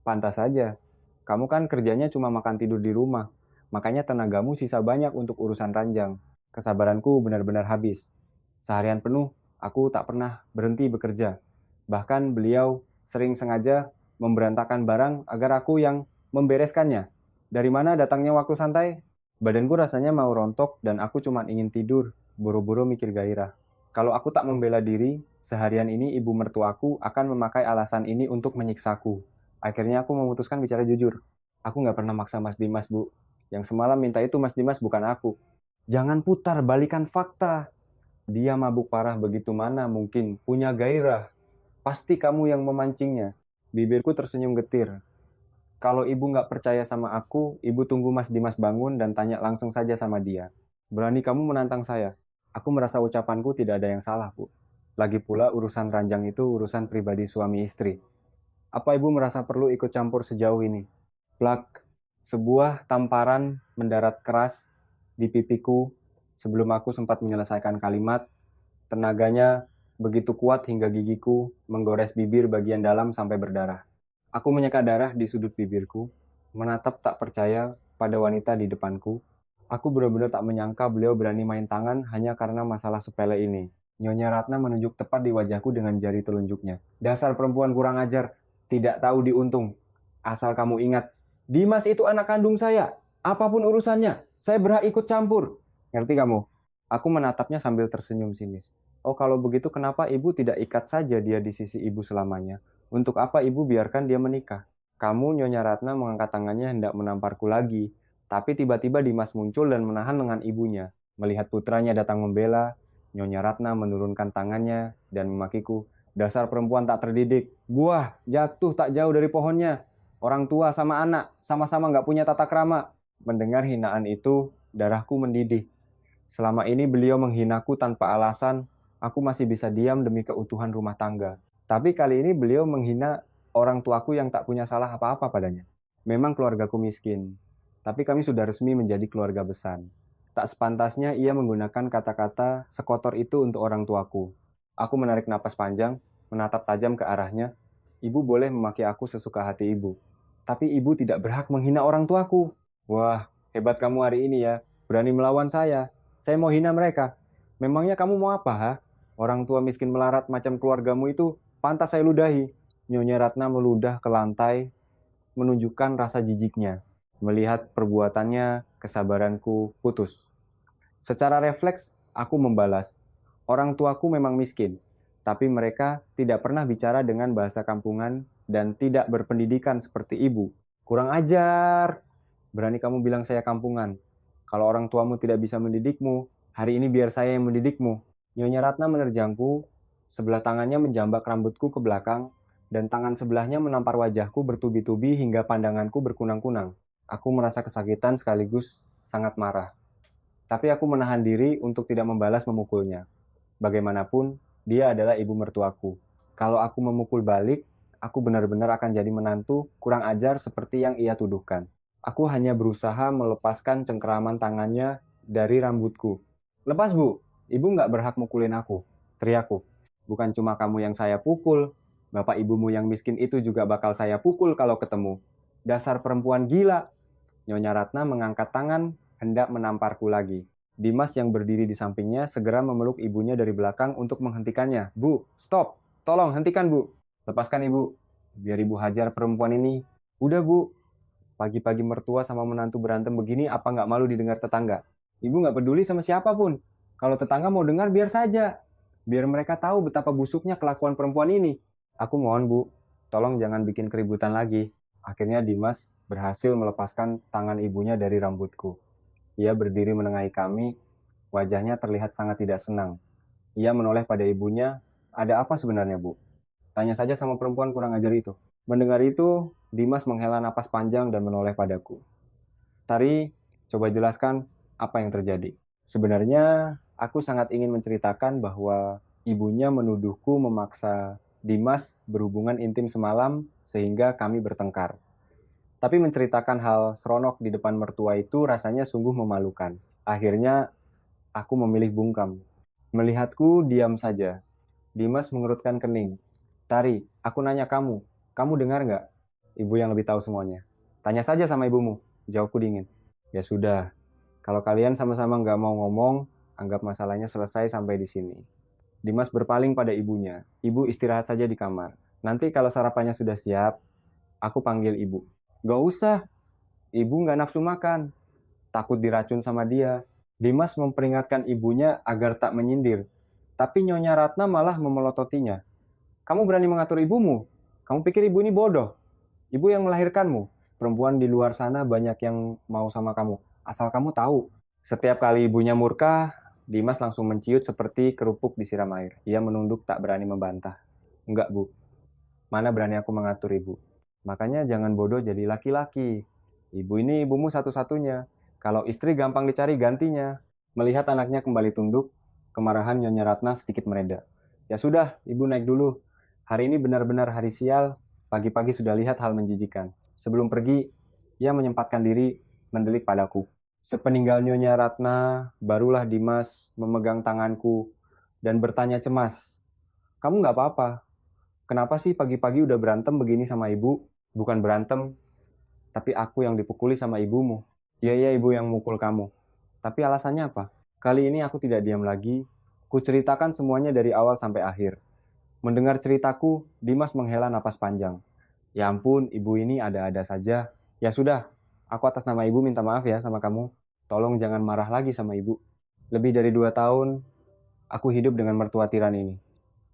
Pantas saja. Kamu kan kerjanya cuma makan tidur di rumah. Makanya tenagamu sisa banyak untuk urusan ranjang. Kesabaranku benar-benar habis. Seharian penuh, aku tak pernah berhenti bekerja. Bahkan beliau sering sengaja memberantakan barang agar aku yang membereskannya. Dari mana datangnya waktu santai? Badanku rasanya mau rontok dan aku cuma ingin tidur, buru-buru mikir gairah. Kalau aku tak membela diri, seharian ini ibu mertuaku akan memakai alasan ini untuk menyiksaku. Akhirnya aku memutuskan bicara jujur. Aku nggak pernah maksa Mas Dimas, Bu. Yang semalam minta itu Mas Dimas bukan aku. Jangan putar balikan fakta. Dia mabuk parah begitu mana mungkin punya gairah. Pasti kamu yang memancingnya. Bibirku tersenyum getir. Kalau ibu nggak percaya sama aku, ibu tunggu Mas Dimas bangun dan tanya langsung saja sama dia. Berani kamu menantang saya. Aku merasa ucapanku tidak ada yang salah, Bu. Lagi pula urusan ranjang itu urusan pribadi suami istri. Apa ibu merasa perlu ikut campur sejauh ini? Plak, sebuah tamparan mendarat keras di pipiku sebelum aku sempat menyelesaikan kalimat. Tenaganya begitu kuat hingga gigiku menggores bibir bagian dalam sampai berdarah. Aku menyeka darah di sudut bibirku, menatap tak percaya pada wanita di depanku. Aku benar-benar tak menyangka beliau berani main tangan hanya karena masalah sepele ini. Nyonya Ratna menunjuk tepat di wajahku dengan jari telunjuknya. Dasar perempuan kurang ajar, tidak tahu diuntung. Asal kamu ingat, Dimas itu anak kandung saya. Apapun urusannya, saya berhak ikut campur. Ngerti kamu? Aku menatapnya sambil tersenyum sinis. Oh, kalau begitu kenapa ibu tidak ikat saja dia di sisi ibu selamanya? Untuk apa ibu biarkan dia menikah? Kamu, Nyonya Ratna, mengangkat tangannya hendak menamparku lagi. Tapi tiba-tiba Dimas muncul dan menahan lengan ibunya. Melihat putranya datang membela, Nyonya Ratna menurunkan tangannya dan memakiku. Dasar perempuan tak terdidik. Buah, jatuh tak jauh dari pohonnya. Orang tua sama anak, sama-sama nggak punya tata krama. Mendengar hinaan itu, darahku mendidih. Selama ini beliau menghinaku tanpa alasan, aku masih bisa diam demi keutuhan rumah tangga. Tapi kali ini beliau menghina orang tuaku yang tak punya salah apa-apa padanya. Memang keluargaku miskin, tapi kami sudah resmi menjadi keluarga besar. Tak sepantasnya ia menggunakan kata-kata sekotor itu untuk orang tuaku. Aku menarik napas panjang, menatap tajam ke arahnya. Ibu boleh memaki aku sesuka hati ibu. Tapi ibu tidak berhak menghina orang tuaku. Wah, hebat kamu hari ini ya. Berani melawan saya. Saya mau hina mereka. Memangnya kamu mau apa, ha? Orang tua miskin melarat macam keluargamu itu pantas saya ludahi. Nyonya Ratna meludah ke lantai, menunjukkan rasa jijiknya. Melihat perbuatannya, kesabaranku putus. Secara refleks, aku membalas. Orang tuaku memang miskin, tapi mereka tidak pernah bicara dengan bahasa kampungan dan tidak berpendidikan seperti ibu. Kurang ajar. Berani kamu bilang saya kampungan. Kalau orang tuamu tidak bisa mendidikmu, hari ini biar saya yang mendidikmu. Nyonya Ratna menerjangku, sebelah tangannya menjambak rambutku ke belakang, dan tangan sebelahnya menampar wajahku bertubi-tubi hingga pandanganku berkunang-kunang. Aku merasa kesakitan sekaligus sangat marah. Tapi aku menahan diri untuk tidak membalas memukulnya. Bagaimanapun, dia adalah ibu mertuaku. Kalau aku memukul balik, aku benar-benar akan jadi menantu kurang ajar seperti yang ia tuduhkan. Aku hanya berusaha melepaskan cengkeraman tangannya dari rambutku. Lepas, Bu. Ibu nggak berhak mukulin aku. Teriakku. Bukan cuma kamu yang saya pukul. Bapak ibumu yang miskin itu juga bakal saya pukul kalau ketemu. Dasar perempuan gila. Nyonya Ratna mengangkat tangan, hendak menamparku lagi. Dimas yang berdiri di sampingnya segera memeluk ibunya dari belakang untuk menghentikannya. Bu, stop. Tolong hentikan, Bu. Lepaskan ibu. Biar ibu hajar perempuan ini. Udah, Bu. Pagi-pagi mertua sama menantu berantem begini apa nggak malu didengar tetangga? Ibu nggak peduli sama siapapun. Kalau tetangga mau dengar biar saja. biar mereka tahu betapa busuknya kelakuan perempuan ini. Aku mohon Bu, tolong jangan bikin keributan lagi. Akhirnya Dimas berhasil melepaskan tangan ibunya dari rambutku. Ia berdiri menengahi kami, wajahnya terlihat sangat tidak senang. Ia menoleh pada ibunya, ada apa sebenarnya Bu? Tanya saja sama perempuan kurang ajar itu. Mendengar itu, Dimas menghela napas panjang dan menoleh padaku. Tari, coba jelaskan apa yang terjadi. Sebenarnya, aku sangat ingin menceritakan bahwa ibunya menuduhku memaksa Dimas berhubungan intim semalam sehingga kami bertengkar. Tapi menceritakan hal seronok di depan mertua itu rasanya sungguh memalukan. Akhirnya, aku memilih bungkam. Melihatku diam saja. Dimas mengerutkan kening. Tari, aku nanya kamu. Kamu dengar nggak? Ibu yang lebih tahu semuanya. Tanya saja sama ibumu. Jawabku dingin. Ya sudah, kalau kalian sama-sama nggak mau ngomong, anggap masalahnya selesai sampai di sini. Dimas berpaling pada ibunya. Ibu istirahat saja di kamar. Nanti kalau sarapannya sudah siap, aku panggil ibu. Gak usah, ibu nggak nafsu makan. Takut diracun sama dia. Dimas memperingatkan ibunya agar tak menyindir. Tapi Nyonya Ratna malah memelototinya. Kamu berani mengatur ibumu? Kamu pikir ibu ini bodoh? Ibu yang melahirkanmu. Perempuan di luar sana banyak yang mau sama kamu. Asal kamu tahu. Setiap kali ibunya murka, Dimas langsung menciut seperti kerupuk disiram air. Ia menunduk tak berani membantah. Enggak, Bu. Mana berani aku mengatur ibu. Makanya jangan bodoh jadi laki-laki. Ibu ini ibumu satu-satunya. Kalau istri gampang dicari gantinya. Melihat anaknya kembali tunduk, kemarahan Nyonya Ratna sedikit mereda. Ya sudah, ibu naik dulu. Hari ini benar-benar hari sial. Pagi-pagi sudah lihat hal menjijikan. Sebelum pergi, ia menyempatkan diri mendelik padaku. Sepeninggal Nyonya Ratna, barulah Dimas memegang tanganku dan bertanya cemas. Kamu nggak apa-apa? Kenapa sih pagi-pagi udah berantem begini sama ibu? Bukan berantem, tapi aku yang dipukuli sama ibumu. Iya, iya ibu yang mukul kamu. Tapi alasannya apa? Kali ini aku tidak diam lagi. Ku ceritakan semuanya dari awal sampai akhir. Mendengar ceritaku, Dimas menghela napas panjang. Ya ampun, ibu ini ada-ada saja. Ya sudah, aku atas nama ibu minta maaf ya sama kamu. Tolong jangan marah lagi sama ibu. Lebih dari 2 tahun, aku hidup dengan mertua tiran ini.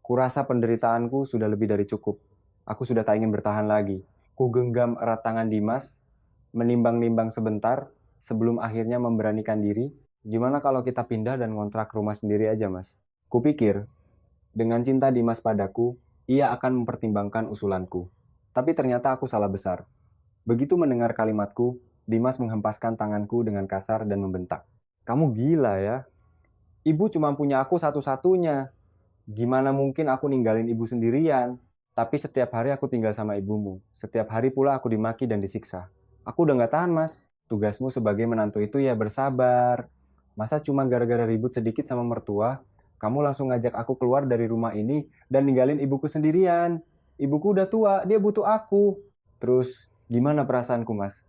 Kurasa penderitaanku sudah lebih dari cukup. Aku sudah tak ingin bertahan lagi. Ku genggam erat tangan Dimas, menimbang-nimbang sebentar, sebelum akhirnya memberanikan diri. Gimana kalau kita pindah dan ngontrak rumah sendiri aja, Mas? Kupikir, dengan cinta Dimas padaku, ia akan mempertimbangkan usulanku. Tapi ternyata aku salah besar. Begitu mendengar kalimatku, Dimas menghempaskan tanganku dengan kasar dan membentak. Kamu gila ya? Ibu cuma punya aku satu-satunya. Gimana mungkin aku ninggalin ibu sendirian? Tapi setiap hari aku tinggal sama ibumu. Setiap hari pula aku dimaki dan disiksa. Aku udah gak tahan, Mas. Tugasmu sebagai menantu itu ya bersabar. Masa cuma gara-gara ribut sedikit sama mertua, kamu langsung ngajak aku keluar dari rumah ini dan ninggalin ibuku sendirian. Ibuku udah tua, dia butuh aku. Terus, gimana perasaanku, Mas?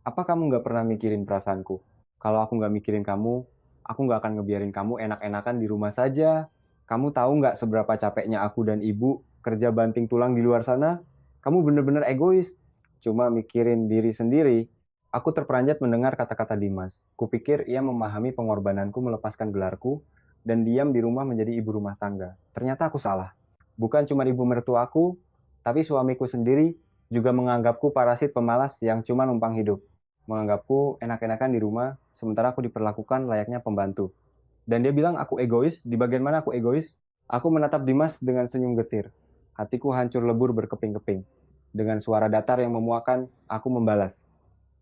Apa kamu gak pernah mikirin perasaanku? Kalau aku gak mikirin kamu, aku gak akan ngebiarin kamu enak-enakan di rumah saja. Kamu tahu nggak seberapa capeknya aku dan ibu kerja banting tulang di luar sana? Kamu bener-bener egois. Cuma mikirin diri sendiri. Aku terperanjat mendengar kata-kata Dimas. Kupikir ia memahami pengorbananku melepaskan gelarku dan diam di rumah menjadi ibu rumah tangga. Ternyata aku salah. Bukan cuma ibu mertuaku, tapi suamiku sendiri juga menganggapku parasit pemalas yang cuma numpang hidup. Menganggapku enak-enakan di rumah, sementara aku diperlakukan layaknya pembantu. Dan dia bilang aku egois. Di bagian mana aku egois? Aku menatap Dimas dengan senyum getir. Hatiku hancur lebur berkeping-keping. Dengan suara datar yang memuakan, aku membalas.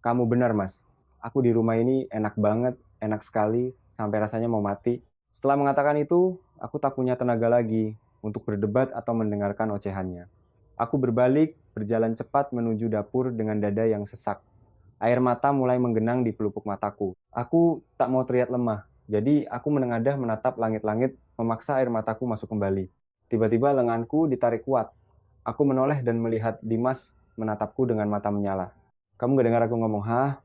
Kamu benar, Mas. Aku di rumah ini enak banget, enak sekali, sampai rasanya mau mati. Setelah mengatakan itu, aku tak punya tenaga lagi untuk berdebat atau mendengarkan ocehannya. Aku berbalik, berjalan cepat menuju dapur dengan dada yang sesak. Air mata mulai menggenang di pelupuk mataku. Aku tak mau terlihat lemah, jadi aku menengadah menatap langit-langit, memaksa air mataku masuk kembali. Tiba-tiba lenganku ditarik kuat. Aku menoleh dan melihat Dimas menatapku dengan mata menyala. Kamu gak dengar aku ngomong, hah?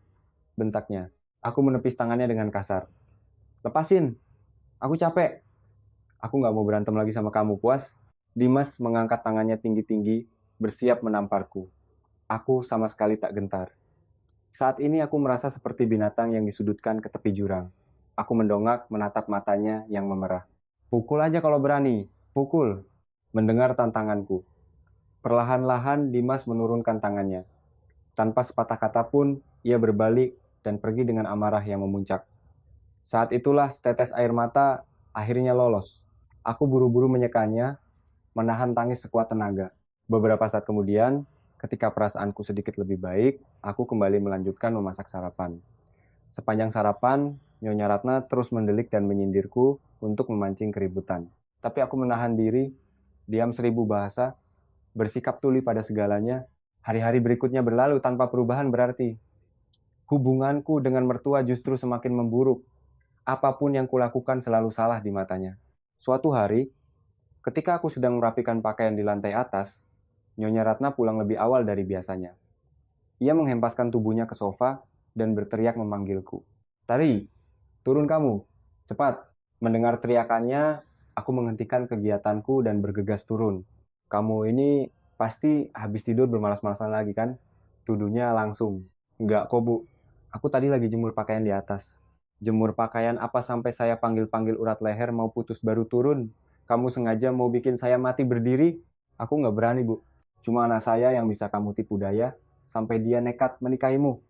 Bentaknya. Aku menepis tangannya dengan kasar. Lepasin, aku capek. Aku gak mau berantem lagi sama kamu, puas? Dimas mengangkat tangannya tinggi-tinggi, bersiap menamparku. Aku sama sekali tak gentar. Saat ini aku merasa seperti binatang yang disudutkan ke tepi jurang. Aku mendongak menatap matanya yang memerah. Pukul aja kalau berani, pukul. Mendengar tantanganku. Perlahan-lahan Dimas menurunkan tangannya. Tanpa sepatah kata pun, ia berbalik dan pergi dengan amarah yang memuncak. Saat itulah setetes air mata akhirnya lolos. Aku buru-buru menyekanya, menahan tangis sekuat tenaga. Beberapa saat kemudian, ketika perasaanku sedikit lebih baik, aku kembali melanjutkan memasak sarapan. Sepanjang sarapan, Nyonya Ratna terus mendelik dan menyindirku untuk memancing keributan. Tapi aku menahan diri, diam 1000 bahasa, bersikap tuli pada segalanya. Hari-hari berikutnya berlalu tanpa perubahan berarti. Hubunganku dengan mertua justru semakin memburuk. Apapun yang kulakukan selalu salah di matanya. Suatu hari, ketika aku sedang merapikan pakaian di lantai atas, Nyonya Ratna pulang lebih awal dari biasanya. Ia menghempaskan tubuhnya ke sofa dan berteriak memanggilku. Tari, turun kamu, cepat. Mendengar teriakannya, aku menghentikan kegiatanku dan bergegas turun. Kamu ini pasti habis tidur bermalas-malasan lagi kan? Tuduhnya langsung. Enggak kok bu, aku tadi lagi jemur pakaian di atas. Jemur pakaian apa sampai saya panggil-panggil urat leher mau putus baru turun? Kamu sengaja mau bikin saya mati berdiri? Aku nggak berani bu. Cuma anak saya yang bisa kamu tipu daya sampai dia nekat menikahimu.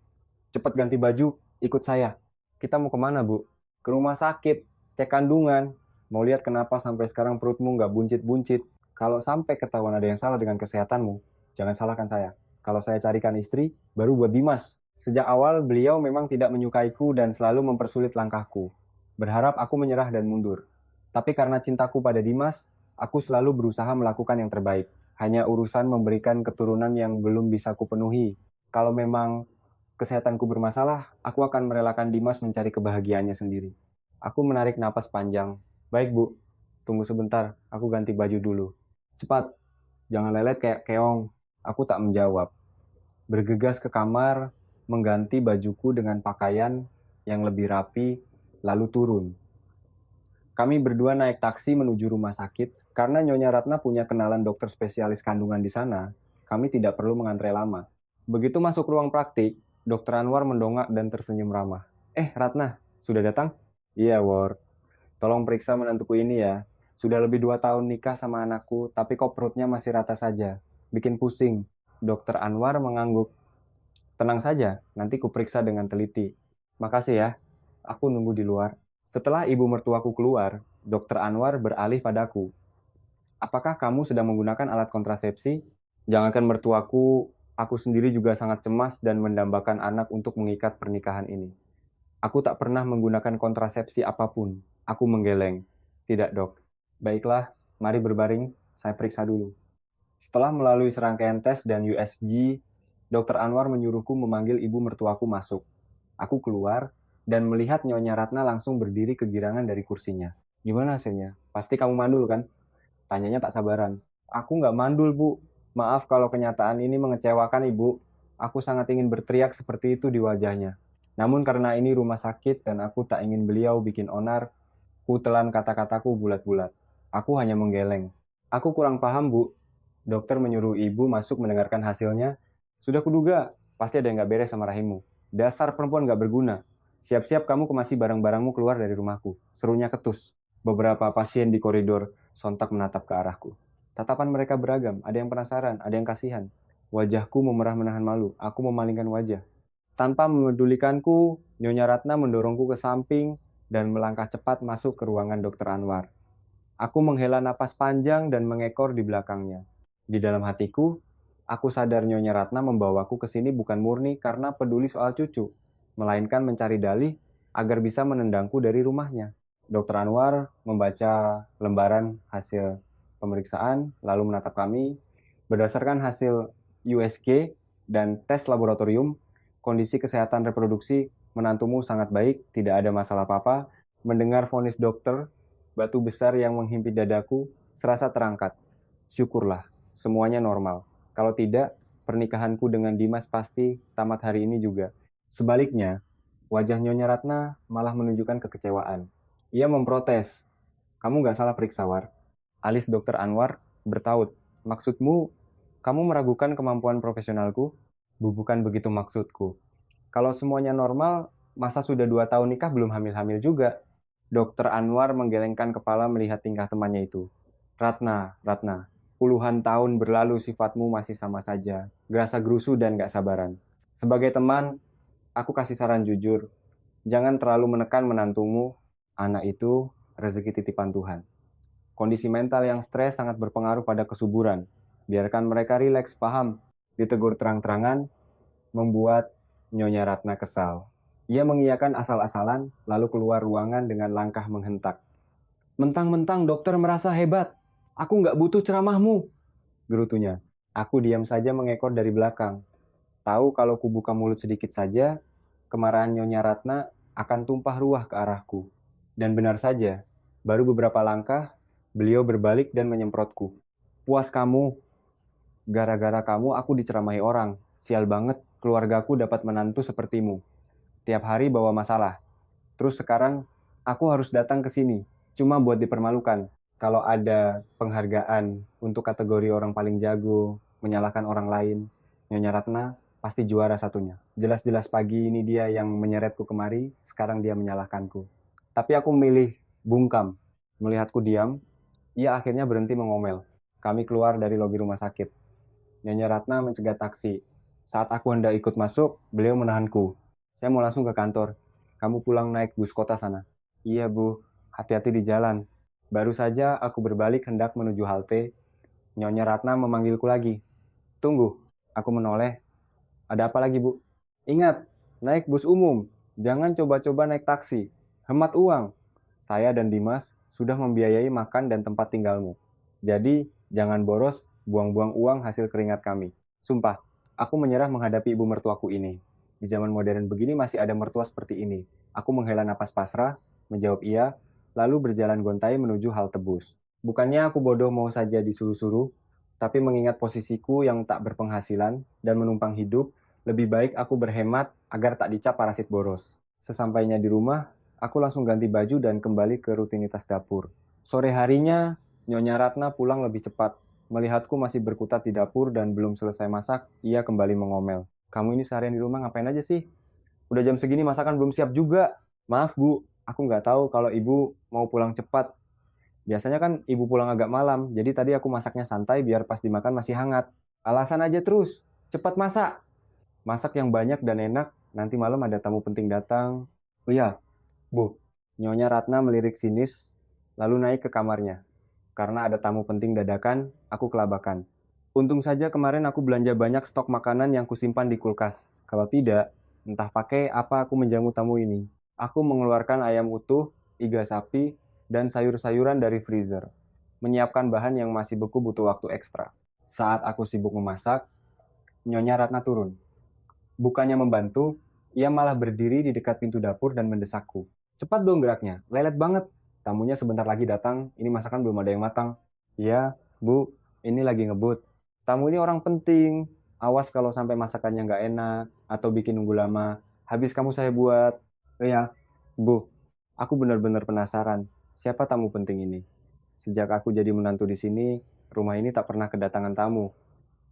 Cepat ganti baju, ikut saya. Kita mau kemana bu? Ke rumah sakit, cek kandungan. Mau lihat kenapa sampai sekarang perutmu nggak buncit-buncit. Kalau sampai ketahuan ada yang salah dengan kesehatanmu, jangan salahkan saya. Kalau saya carikan istri, baru buat Dimas. Sejak awal beliau memang tidak menyukaiku dan selalu mempersulit langkahku. Berharap aku menyerah dan mundur. Tapi karena cintaku pada Dimas, aku selalu berusaha melakukan yang terbaik. Hanya urusan memberikan keturunan yang belum bisa kupenuhi. Kalau memang kesehatanku bermasalah, aku akan merelakan Dimas mencari kebahagiaannya sendiri. Aku menarik napas panjang. Baik bu, tunggu sebentar, aku ganti baju dulu. Cepat, jangan lelet kayak keong. Aku tak menjawab. Bergegas ke kamar, mengganti bajuku dengan pakaian yang lebih rapi, lalu turun. Kami berdua naik taksi menuju rumah sakit. Karena Nyonya Ratna punya kenalan dokter spesialis kandungan di sana, kami tidak perlu mengantre lama. Begitu masuk ruang praktik, Dokter Anwar mendongak dan tersenyum ramah. Ratna, sudah datang? Iya, Ward. Tolong periksa menantuku ini ya. Sudah lebih 2 tahun nikah sama anakku, tapi kok perutnya masih rata saja. Bikin pusing. Dokter Anwar mengangguk. Tenang saja, nanti kuperiksa dengan teliti. Makasih ya, aku nunggu di luar. Setelah ibu mertuaku keluar, Dokter Anwar beralih padaku. Apakah kamu sedang menggunakan alat kontrasepsi? Jangankan mertuaku, aku sendiri juga sangat cemas dan mendambakan anak untuk mengikat pernikahan ini. Aku tak pernah menggunakan kontrasepsi apapun. Aku menggeleng. Tidak, dok. Baiklah, mari berbaring. Saya periksa dulu. Setelah melalui serangkaian tes dan USG, Dokter Anwar menyuruhku memanggil ibu mertuaku masuk. Aku keluar dan melihat Nyonya Ratna langsung berdiri kegirangan dari kursinya. Gimana hasilnya? Pasti kamu mandul kan? Tanyanya tak sabaran. Aku nggak mandul, Bu. Maaf kalau kenyataan ini mengecewakan Ibu. Aku sangat ingin berteriak seperti itu di wajahnya. Namun karena ini rumah sakit dan aku tak ingin beliau bikin onar, ku telan kata-kataku bulat-bulat. Aku hanya menggeleng. Aku kurang paham, Bu. Dokter menyuruh ibu masuk mendengarkan hasilnya. Sudah kuduga, pasti ada yang nggak beres sama rahimmu. Dasar perempuan nggak berguna. Siap-siap kamu kemasi barang-barangmu keluar dari rumahku. Serunya ketus. Beberapa pasien di koridor sontak menatap ke arahku. Tatapan mereka beragam, ada yang penasaran, ada yang kasihan. Wajahku memerah menahan malu, aku memalingkan wajah. Tanpa memedulikanku, Nyonya Ratna mendorongku ke samping dan melangkah cepat masuk ke ruangan Dokter Anwar. Aku menghela napas panjang dan mengekor di belakangnya. Di dalam hatiku, aku sadar Nyonya Ratna membawaku ke sini bukan murni karena peduli soal cucu, melainkan mencari dalih agar bisa menendangku dari rumahnya. Dokter Anwar membaca lembaran hasil pemeriksaan, lalu menatap kami. Berdasarkan hasil USG dan tes laboratorium, kondisi kesehatan reproduksi menantumu sangat baik, tidak ada masalah apa-apa. Mendengar vonis dokter, batu besar yang menghimpit dadaku serasa terangkat. Syukurlah, semuanya normal. Kalau tidak, pernikahanku dengan Dimas pasti tamat hari ini juga. Sebaliknya, wajah Nyonya Ratna malah menunjukkan kekecewaan. Ia memprotes. Kamu gak salah periksa, War. Alis Dokter Anwar bertaut. Maksudmu, kamu meragukan kemampuan profesionalku? Bukan begitu maksudku. Kalau semuanya normal, masa sudah 2 tahun nikah belum hamil-hamil juga? Dokter Anwar menggelengkan kepala melihat tingkah temannya itu. Ratna, puluhan tahun berlalu sifatmu masih sama saja, gerasa gerusu dan gak sabaran. Sebagai teman, aku kasih saran jujur, jangan terlalu menekan menantumu, anak itu rezeki titipan Tuhan. Kondisi mental yang stres sangat berpengaruh pada kesuburan. Biarkan mereka rileks, paham? Ditegur terang-terangan, membuat Nyonya Ratna kesal. Ia mengiyakan asal-asalan, lalu keluar ruangan dengan langkah menghentak. Mentang-mentang dokter merasa hebat. Aku nggak butuh ceramahmu, gerutunya. Aku diam saja mengekor dari belakang. Tahu kalau kubuka mulut sedikit saja, kemarahan Nyonya Ratna akan tumpah ruah ke arahku. Dan benar saja, baru beberapa langkah, beliau berbalik dan menyemprotku. Puas kamu, gara-gara kamu aku diceramahi orang. Sial banget, keluargaku dapat menantu sepertimu. Tiap hari bawa masalah. Terus sekarang aku harus datang ke sini, cuma buat dipermalukan. Kalau ada penghargaan untuk kategori orang paling jago, menyalahkan orang lain, Nyonya Ratna pasti juara satunya. Jelas-jelas pagi ini dia yang menyeretku kemari, sekarang dia menyalahkanku. Tapi aku memilih bungkam. Melihatku diam, ia akhirnya berhenti mengomel. Kami keluar dari lobi rumah sakit. Nyonya Ratna mencegah taksi. Saat aku hendak ikut masuk, beliau menahanku. Saya mau langsung ke kantor. Kamu pulang naik bus kota sana. Iya, Bu. Hati-hati di jalan. Baru saja aku berbalik hendak menuju halte. Nyonya Ratna memanggilku lagi. Tunggu. Aku menoleh. Ada apa lagi, Bu? Ingat, naik bus umum. Jangan coba-coba naik taksi. Hemat uang. Saya dan Dimas sudah membiayai makan dan tempat tinggalmu. Jadi, jangan boros buang-buang uang hasil keringat kami. Sumpah, aku menyerah menghadapi ibu mertuaku ini. Di zaman modern begini masih ada mertua seperti ini. Aku menghela napas pasrah, menjawab iya, lalu berjalan gontai menuju halte bus. Bukannya aku bodoh mau saja disuruh-suruh, tapi mengingat posisiku yang tak berpenghasilan dan menumpang hidup, lebih baik aku berhemat agar tak dicap parasit boros. Sesampainya di rumah, aku langsung ganti baju dan kembali ke rutinitas dapur. Sore harinya, Nyonya Ratna pulang lebih cepat. Melihatku masih berkutat di dapur dan belum selesai masak, ia kembali mengomel. Kamu ini seharian di rumah ngapain aja sih? Udah jam segini masakan belum siap juga. Maaf Bu, aku nggak tahu kalau ibu mau pulang cepat. Biasanya kan ibu pulang agak malam, jadi tadi aku masaknya santai biar pas dimakan masih hangat. Alasan aja terus, cepat masak. Masak yang banyak dan enak, nanti malam ada tamu penting datang. Oh iya, Bu. Nyonya Ratna melirik sinis, lalu naik ke kamarnya. Karena ada tamu penting dadakan, aku kelabakan. Untung saja kemarin aku belanja banyak stok makanan yang kusimpan di kulkas. Kalau tidak, entah pakai apa aku menjamu tamu ini. Aku mengeluarkan ayam utuh, iga sapi, dan sayur-sayuran dari freezer. Menyiapkan bahan yang masih beku butuh waktu ekstra. Saat aku sibuk memasak, Nyonya Ratna turun. Bukannya membantu, ia malah berdiri di dekat pintu dapur dan mendesakku. Cepat dong geraknya, lelet banget. Tamunya sebentar lagi datang, ini masakan belum ada yang matang. Iya, Bu, ini lagi ngebut. Tamu ini orang penting. Awas kalau sampai masakannya nggak enak atau bikin nunggu lama. Habis kamu saya buat. Iya, Bu, aku benar-benar penasaran. Siapa tamu penting ini? Sejak aku jadi menantu di sini, rumah ini tak pernah kedatangan tamu.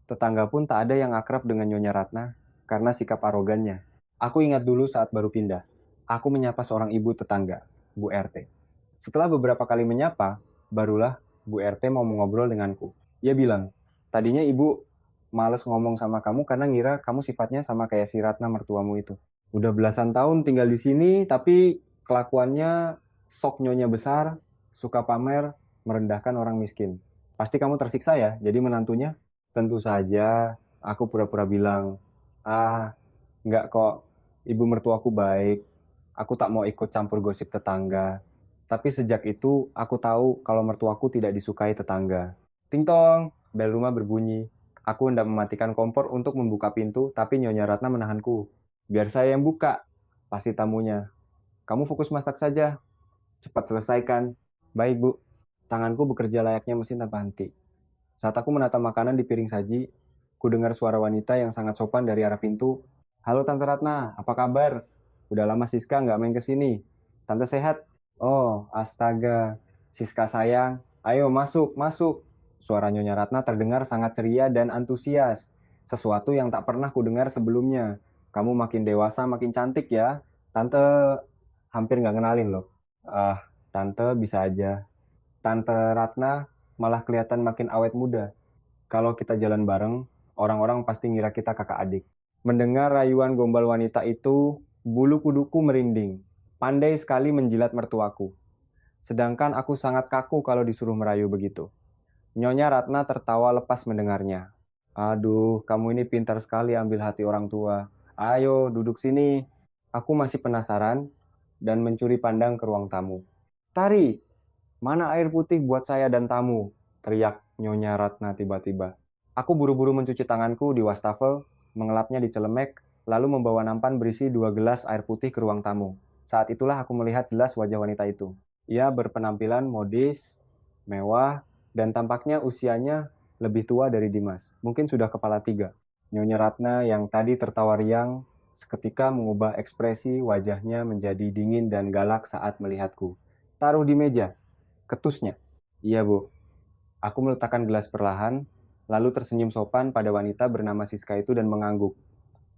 Tetangga pun tak ada yang akrab dengan Nyonya Ratna karena sikap arogannya. Aku ingat dulu saat baru pindah. Aku menyapa seorang ibu tetangga, Bu RT. Setelah beberapa kali menyapa, barulah Bu RT mau ngobrol denganku. Ia bilang, tadinya ibu males ngomong sama kamu karena ngira kamu sifatnya sama kayak si Ratna mertuamu itu. Udah belasan tahun tinggal di sini, tapi kelakuannya sok nyonya besar, suka pamer, merendahkan orang miskin. Pasti kamu tersiksa ya, jadi menantunya? Tentu saja, aku pura-pura bilang, ah, nggak kok, ibu mertuaku baik, aku tak mau ikut campur gosip tetangga. Tapi sejak itu, aku tahu kalau mertuaku tidak disukai tetangga. Ting tong, bel rumah berbunyi. Aku hendak mematikan kompor untuk membuka pintu, tapi Nyonya Ratna menahanku. Biar saya yang buka, pasti tamunya. Kamu fokus masak saja, cepat selesaikan. Baik, Bu. Tanganku bekerja layaknya mesin tanpa henti. Saat aku menata makanan di piring saji, ku dengar suara wanita yang sangat sopan dari arah pintu. Halo Tante Ratna, apa kabar? Udah lama Siska nggak main ke sini. Tante sehat? Oh, astaga. Siska sayang, ayo masuk, masuk. Suara Nyonya Ratna terdengar sangat ceria dan antusias. Sesuatu yang tak pernah ku dengar sebelumnya. Kamu makin dewasa, makin cantik ya. Tante hampir nggak kenalin loh. Ah, Tante bisa aja. Tante Ratna malah kelihatan makin awet muda. Kalau kita jalan bareng, orang-orang pasti ngira kita kakak adik. Mendengar rayuan gombal wanita itu, bulu kuduku merinding. Pandai sekali menjilat mertuaku. Sedangkan aku sangat kaku kalau disuruh merayu begitu. Nyonya Ratna tertawa lepas mendengarnya. Aduh, kamu ini pintar sekali ambil hati orang tua. Ayo, duduk sini. Aku masih penasaran dan mencuri pandang ke ruang tamu. Tari, mana air putih buat saya dan tamu? Teriak Nyonya Ratna tiba-tiba. Aku buru-buru mencuci tanganku di wastafel, mengelapnya di celemek, lalu membawa nampan berisi 2 gelas air putih ke ruang tamu. Saat itulah aku melihat jelas wajah wanita itu. Ia berpenampilan modis, mewah, dan tampaknya usianya lebih tua dari Dimas. Mungkin sudah kepala 3. Nyonya Ratna yang tadi tertawa riang, seketika mengubah ekspresi wajahnya menjadi dingin dan galak saat melihatku. Taruh di meja, ketusnya. Iya, Bu. Aku meletakkan gelas perlahan, lalu tersenyum sopan pada wanita bernama Siska itu dan mengangguk.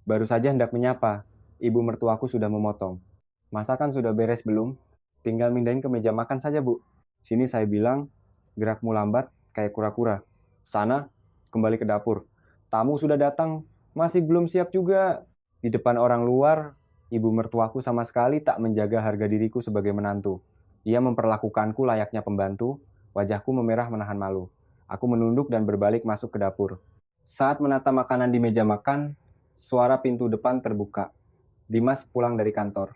Baru saja hendak menyapa, ibu mertuaku sudah memotong. Masakan sudah beres belum? Tinggal mindahin ke meja makan saja, Bu. Sini saya bilang, gerakmu lambat kayak kura-kura. Sana, kembali ke dapur. Tamu sudah datang, masih belum siap juga. Di depan orang luar, ibu mertuaku sama sekali tak menjaga harga diriku sebagai menantu. Ia memperlakukanku layaknya pembantu, wajahku memerah menahan malu. Aku menunduk dan berbalik masuk ke dapur. Saat menata makanan di meja makan, suara pintu depan terbuka. Dimas pulang dari kantor.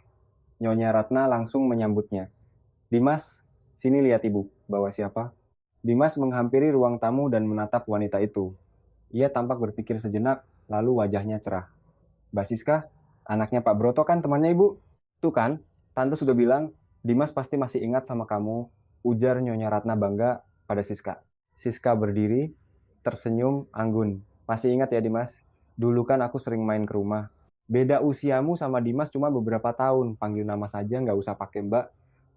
Nyonya Ratna langsung menyambutnya. Dimas, sini lihat ibu, bawa siapa? Dimas menghampiri ruang tamu dan menatap wanita itu. Ia tampak berpikir sejenak, lalu wajahnya cerah. Mbak Siska, anaknya Pak Broto kan temannya ibu? Tuh kan, tante sudah bilang, Dimas pasti masih ingat sama kamu, ujar Nyonya Ratna bangga pada Siska. Siska berdiri, tersenyum, anggun. Masih ingat ya Dimas? Dulu kan aku sering main ke rumah. Beda usiamu sama Dimas cuma beberapa tahun, panggil nama saja nggak usah pakai mbak.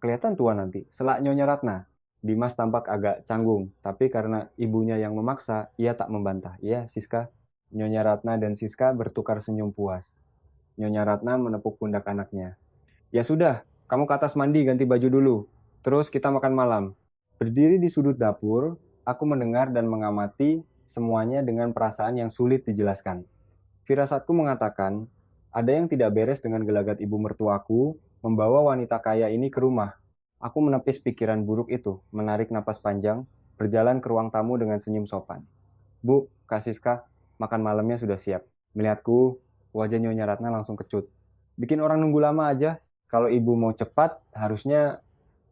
Kelihatan tua nanti, selak Nyonya Ratna. Dimas tampak agak canggung, tapi karena ibunya yang memaksa, ia tak membantah. Iya, Siska. Nyonya Ratna dan Siska bertukar senyum puas. Nyonya Ratna menepuk pundak anaknya. Ya sudah, kamu ke atas mandi ganti baju dulu. Terus kita makan malam. Berdiri di sudut dapur, aku mendengar dan mengamati semuanya dengan perasaan yang sulit dijelaskan. Firasatku mengatakan, ada yang tidak beres dengan gelagat ibu mertuaku membawa wanita kaya ini ke rumah. Aku menepis pikiran buruk itu, menarik napas panjang, berjalan ke ruang tamu dengan senyum sopan. Bu, Kak Siska, makan malamnya sudah siap. Melihatku, wajah Nyonya Ratna langsung kecut. Bikin orang nunggu lama aja. Kalau ibu mau cepat, harusnya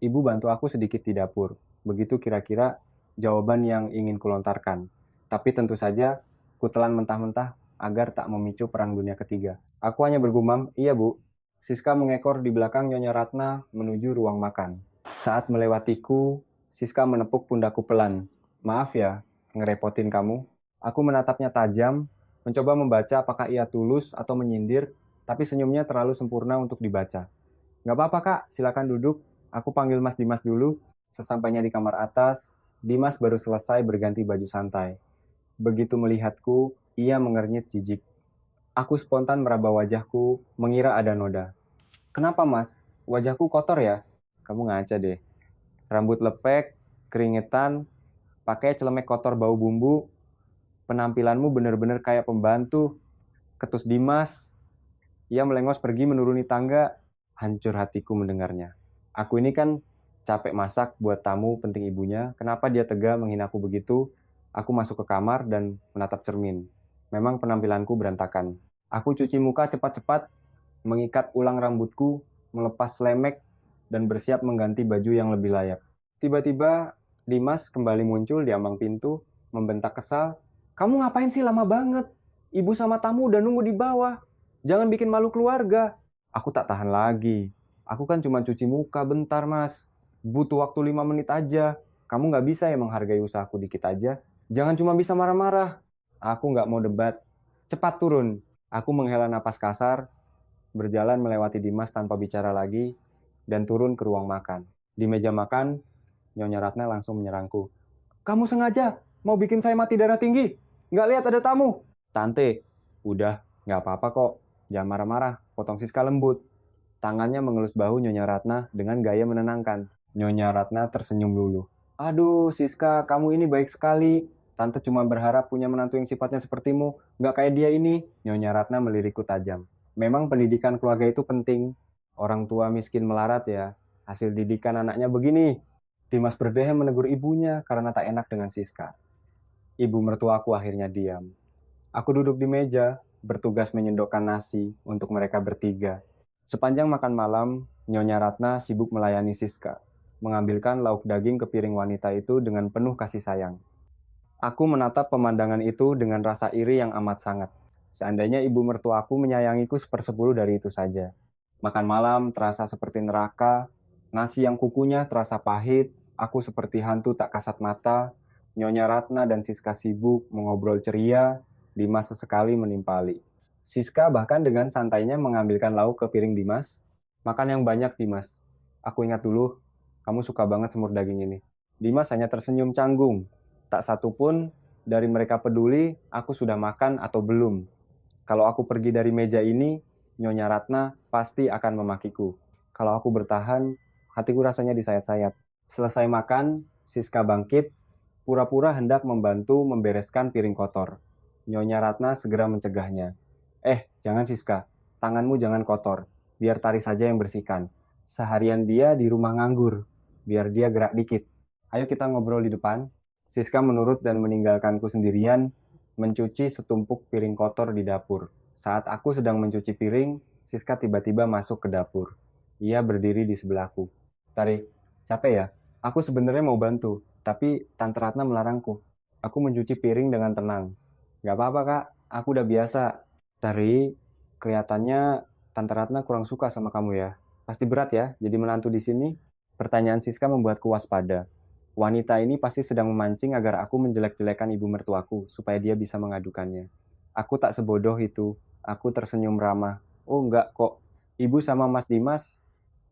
ibu bantu aku sedikit di dapur. Begitu kira-kira jawaban yang ingin kulontarkan. Tapi tentu saja, kutelan mentah-mentah agar tak memicu perang dunia ketiga. Aku hanya bergumam, iya bu. Siska mengekor di belakang Nyonya Ratna menuju ruang makan. Saat melewatiku, Siska menepuk pundakku pelan. Maaf ya, ngerepotin kamu. Aku menatapnya tajam, mencoba membaca apakah ia tulus atau menyindir, tapi senyumnya terlalu sempurna untuk dibaca. Nggak apa-apa kak, silakan duduk. Aku panggil Mas Dimas dulu. Sesampainya di kamar atas, Dimas baru selesai berganti baju santai. Begitu melihatku, ia mengernyit jijik. Aku spontan meraba wajahku, mengira ada noda. Kenapa mas? Wajahku kotor ya? Kamu ngaca deh. Rambut lepek, keringetan, pakai celemek kotor bau bumbu. Penampilanmu bener-bener kayak pembantu. Ketus Dimas. Ia melengos pergi menuruni tangga. Hancur hatiku mendengarnya. Aku ini kan capek masak buat tamu penting ibunya. Kenapa dia tega menghinaku begitu? Aku masuk ke kamar dan menatap cermin. Memang penampilanku berantakan. Aku cuci muka cepat-cepat, mengikat ulang rambutku, melepas lemek, dan bersiap mengganti baju yang lebih layak. Tiba-tiba, Dimas kembali muncul di ambang pintu, membentak kesal. Kamu ngapain sih lama banget? Ibu sama tamu udah nunggu di bawah. Jangan bikin malu keluarga. Aku tak tahan lagi. Aku kan cuma cuci muka bentar, mas. Butuh waktu 5 menit aja. Kamu nggak bisa ya menghargai usahaku dikit aja? Jangan cuma bisa marah-marah. Aku nggak mau debat. Cepat turun. Aku menghela napas kasar, berjalan melewati Dimas tanpa bicara lagi, dan turun ke ruang makan. Di meja makan, Nyonya Ratna langsung menyerangku. Kamu sengaja mau bikin saya mati darah tinggi? Nggak lihat ada tamu? Tante, udah, nggak apa-apa kok. Jangan marah-marah, potong Siska lembut. Tangannya mengelus bahu Nyonya Ratna dengan gaya menenangkan. Nyonya Ratna tersenyum luluh. Aduh, Siska, kamu ini baik sekali. Tante cuma berharap punya menantu yang sifatnya sepertimu, nggak kayak dia ini. Nyonya Ratna melirikku tajam. Memang pendidikan keluarga itu penting. Orang tua miskin melarat ya. Hasil didikan anaknya begini. Dimas berdehem menegur ibunya karena tak enak dengan Siska. Ibu mertuaku akhirnya diam. Aku duduk di meja, bertugas menyendokkan nasi untuk mereka bertiga. Sepanjang makan malam, Nyonya Ratna sibuk melayani Siska, mengambilkan lauk daging ke piring wanita itu dengan penuh kasih sayang. Aku menatap pemandangan itu dengan rasa iri yang amat sangat. Seandainya ibu mertuaku menyayangiku 1/10 dari itu saja. Makan malam terasa seperti neraka, nasi yang kukunya terasa pahit, aku seperti hantu tak kasat mata, Nyonya Ratna dan Siska sibuk mengobrol ceria, Dimas sesekali menimpali. Siska bahkan dengan santainya mengambilkan lauk ke piring Dimas. Makan yang banyak, Dimas. Aku ingat dulu, kamu suka banget semur daging ini. Dimas hanya tersenyum canggung. Tak satu pun dari mereka peduli aku sudah makan atau belum. Kalau aku pergi dari meja ini, Nyonya Ratna pasti akan memakiku. Kalau aku bertahan, hatiku rasanya disayat-sayat. Selesai makan, Siska bangkit, pura-pura hendak membantu membereskan piring kotor. Nyonya Ratna segera mencegahnya. Jangan Siska, tanganmu jangan kotor. Biar Tari saja yang bersihkan. Seharian dia di rumah nganggur. Biar dia gerak dikit. Ayo kita ngobrol di depan. Siska menurut dan meninggalkanku sendirian, mencuci setumpuk piring kotor di dapur. Saat aku sedang mencuci piring, Siska tiba-tiba masuk ke dapur. Ia berdiri di sebelahku. Tari, capek ya? Aku sebenarnya mau bantu, tapi Tante Ratna melarangku. Aku mencuci piring dengan tenang. Gak apa-apa kak, aku udah biasa. Tari, kelihatannya Tante Ratna kurang suka sama kamu ya. Pasti berat ya, jadi menantu di sini. Pertanyaan Siska membuatku waspada. Wanita ini pasti sedang memancing agar aku menjelek-jelekan ibu mertuaku, supaya dia bisa mengadukannya. Aku tak sebodoh itu. Aku tersenyum ramah. Oh enggak kok, ibu sama Mas Dimas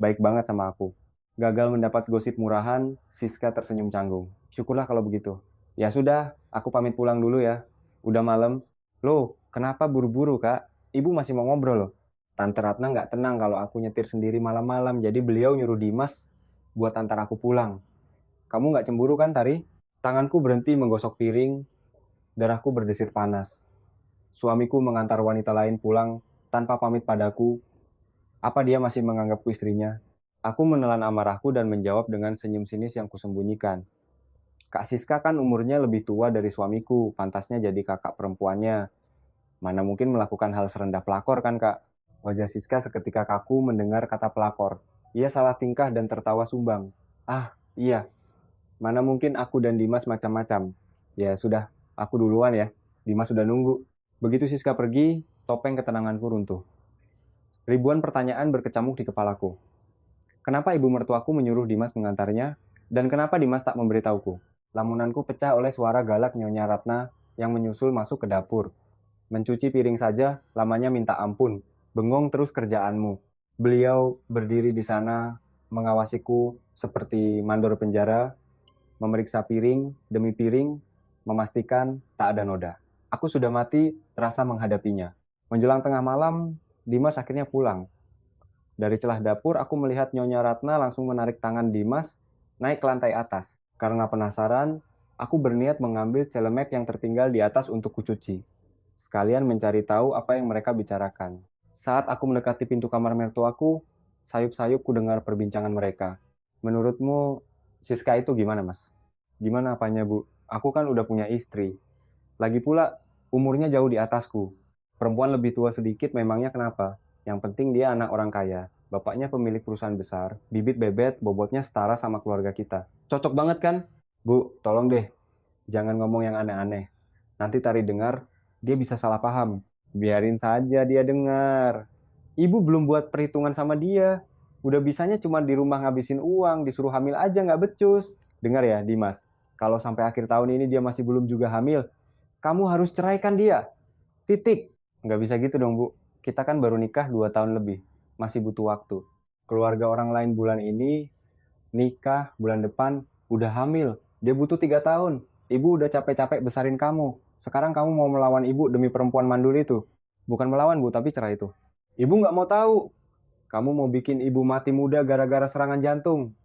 baik banget sama aku. Gagal mendapat gosip murahan, Siska tersenyum canggung. Syukurlah kalau begitu. Ya sudah, aku pamit pulang dulu ya. Udah malam. Loh, kenapa buru-buru kak? Ibu masih mau ngobrol loh. Tante Ratna nggak tenang kalau aku nyetir sendiri malam-malam, jadi beliau nyuruh Dimas buat antar aku pulang. Kamu nggak cemburu kan, Tari? Tanganku berhenti menggosok piring, darahku berdesir panas. Suamiku mengantar wanita lain pulang tanpa pamit padaku. Apa dia masih menganggapku istrinya? Aku menelan amarahku dan menjawab dengan senyum sinis yang kusembunyikan. Kak Siska kan umurnya lebih tua dari suamiku, pantasnya jadi kakak perempuannya. Mana mungkin melakukan hal serendah pelakor kan kak? Wajah Siska seketika kaku mendengar kata pelakor. Ia salah tingkah dan tertawa sumbang. Ah, iya. Mana mungkin aku dan Dimas macam-macam. Ya sudah, aku duluan ya. Dimas sudah nunggu. Begitu Siska pergi, topeng ketenanganku runtuh. Ribuan pertanyaan berkecamuk di kepalaku. Kenapa ibu mertuaku menyuruh Dimas mengantarnya? Dan kenapa Dimas tak memberitahuku? Lamunanku pecah oleh suara galak Nyonya Ratna yang menyusul masuk ke dapur. Mencuci piring saja, lamanya minta ampun. Bengong terus kerjaanmu. Beliau berdiri di sana, mengawasiku seperti mandor penjara, memeriksa piring demi piring, memastikan tak ada noda. Aku sudah mati rasa menghadapinya. Menjelang tengah malam, Dimas akhirnya pulang. Dari celah dapur, aku melihat Nyonya Ratna langsung menarik tangan Dimas naik ke lantai atas. Karena penasaran, aku berniat mengambil celemek yang tertinggal di atas untuk kucuci. Sekalian mencari tahu apa yang mereka bicarakan. Saat aku mendekati pintu kamar mertuaku, sayup-sayup ku dengar perbincangan mereka. Menurutmu, Siska itu gimana, Mas? Gimana apanya, Bu? Aku kan udah punya istri. Lagi pula, umurnya jauh di atasku. Perempuan lebih tua sedikit memangnya kenapa? Yang penting dia anak orang kaya. Bapaknya pemilik perusahaan besar, bibit bebet, bobotnya setara sama keluarga kita. Cocok banget kan? Bu, tolong deh, jangan ngomong yang aneh-aneh. Nanti Tari dengar, dia bisa salah paham. Biarin saja dia dengar. Ibu belum buat perhitungan sama dia. Udah bisanya cuma di rumah ngabisin uang, disuruh hamil aja nggak becus. Dengar ya, Dimas. Kalau sampai akhir tahun ini dia masih belum juga hamil, kamu harus ceraikan dia. Titik. Nggak bisa gitu dong, Bu. Kita kan baru nikah 2 tahun lebih. Masih butuh waktu. Keluarga orang lain bulan ini, nikah bulan depan, udah hamil. Dia butuh 3 tahun. Ibu udah capek-capek besarin kamu. Sekarang kamu mau melawan ibu demi perempuan mandul itu. Bukan melawan, Bu, tapi cerai itu. Ibu nggak mau tahu. Kamu mau bikin ibu mati muda gara-gara serangan jantung,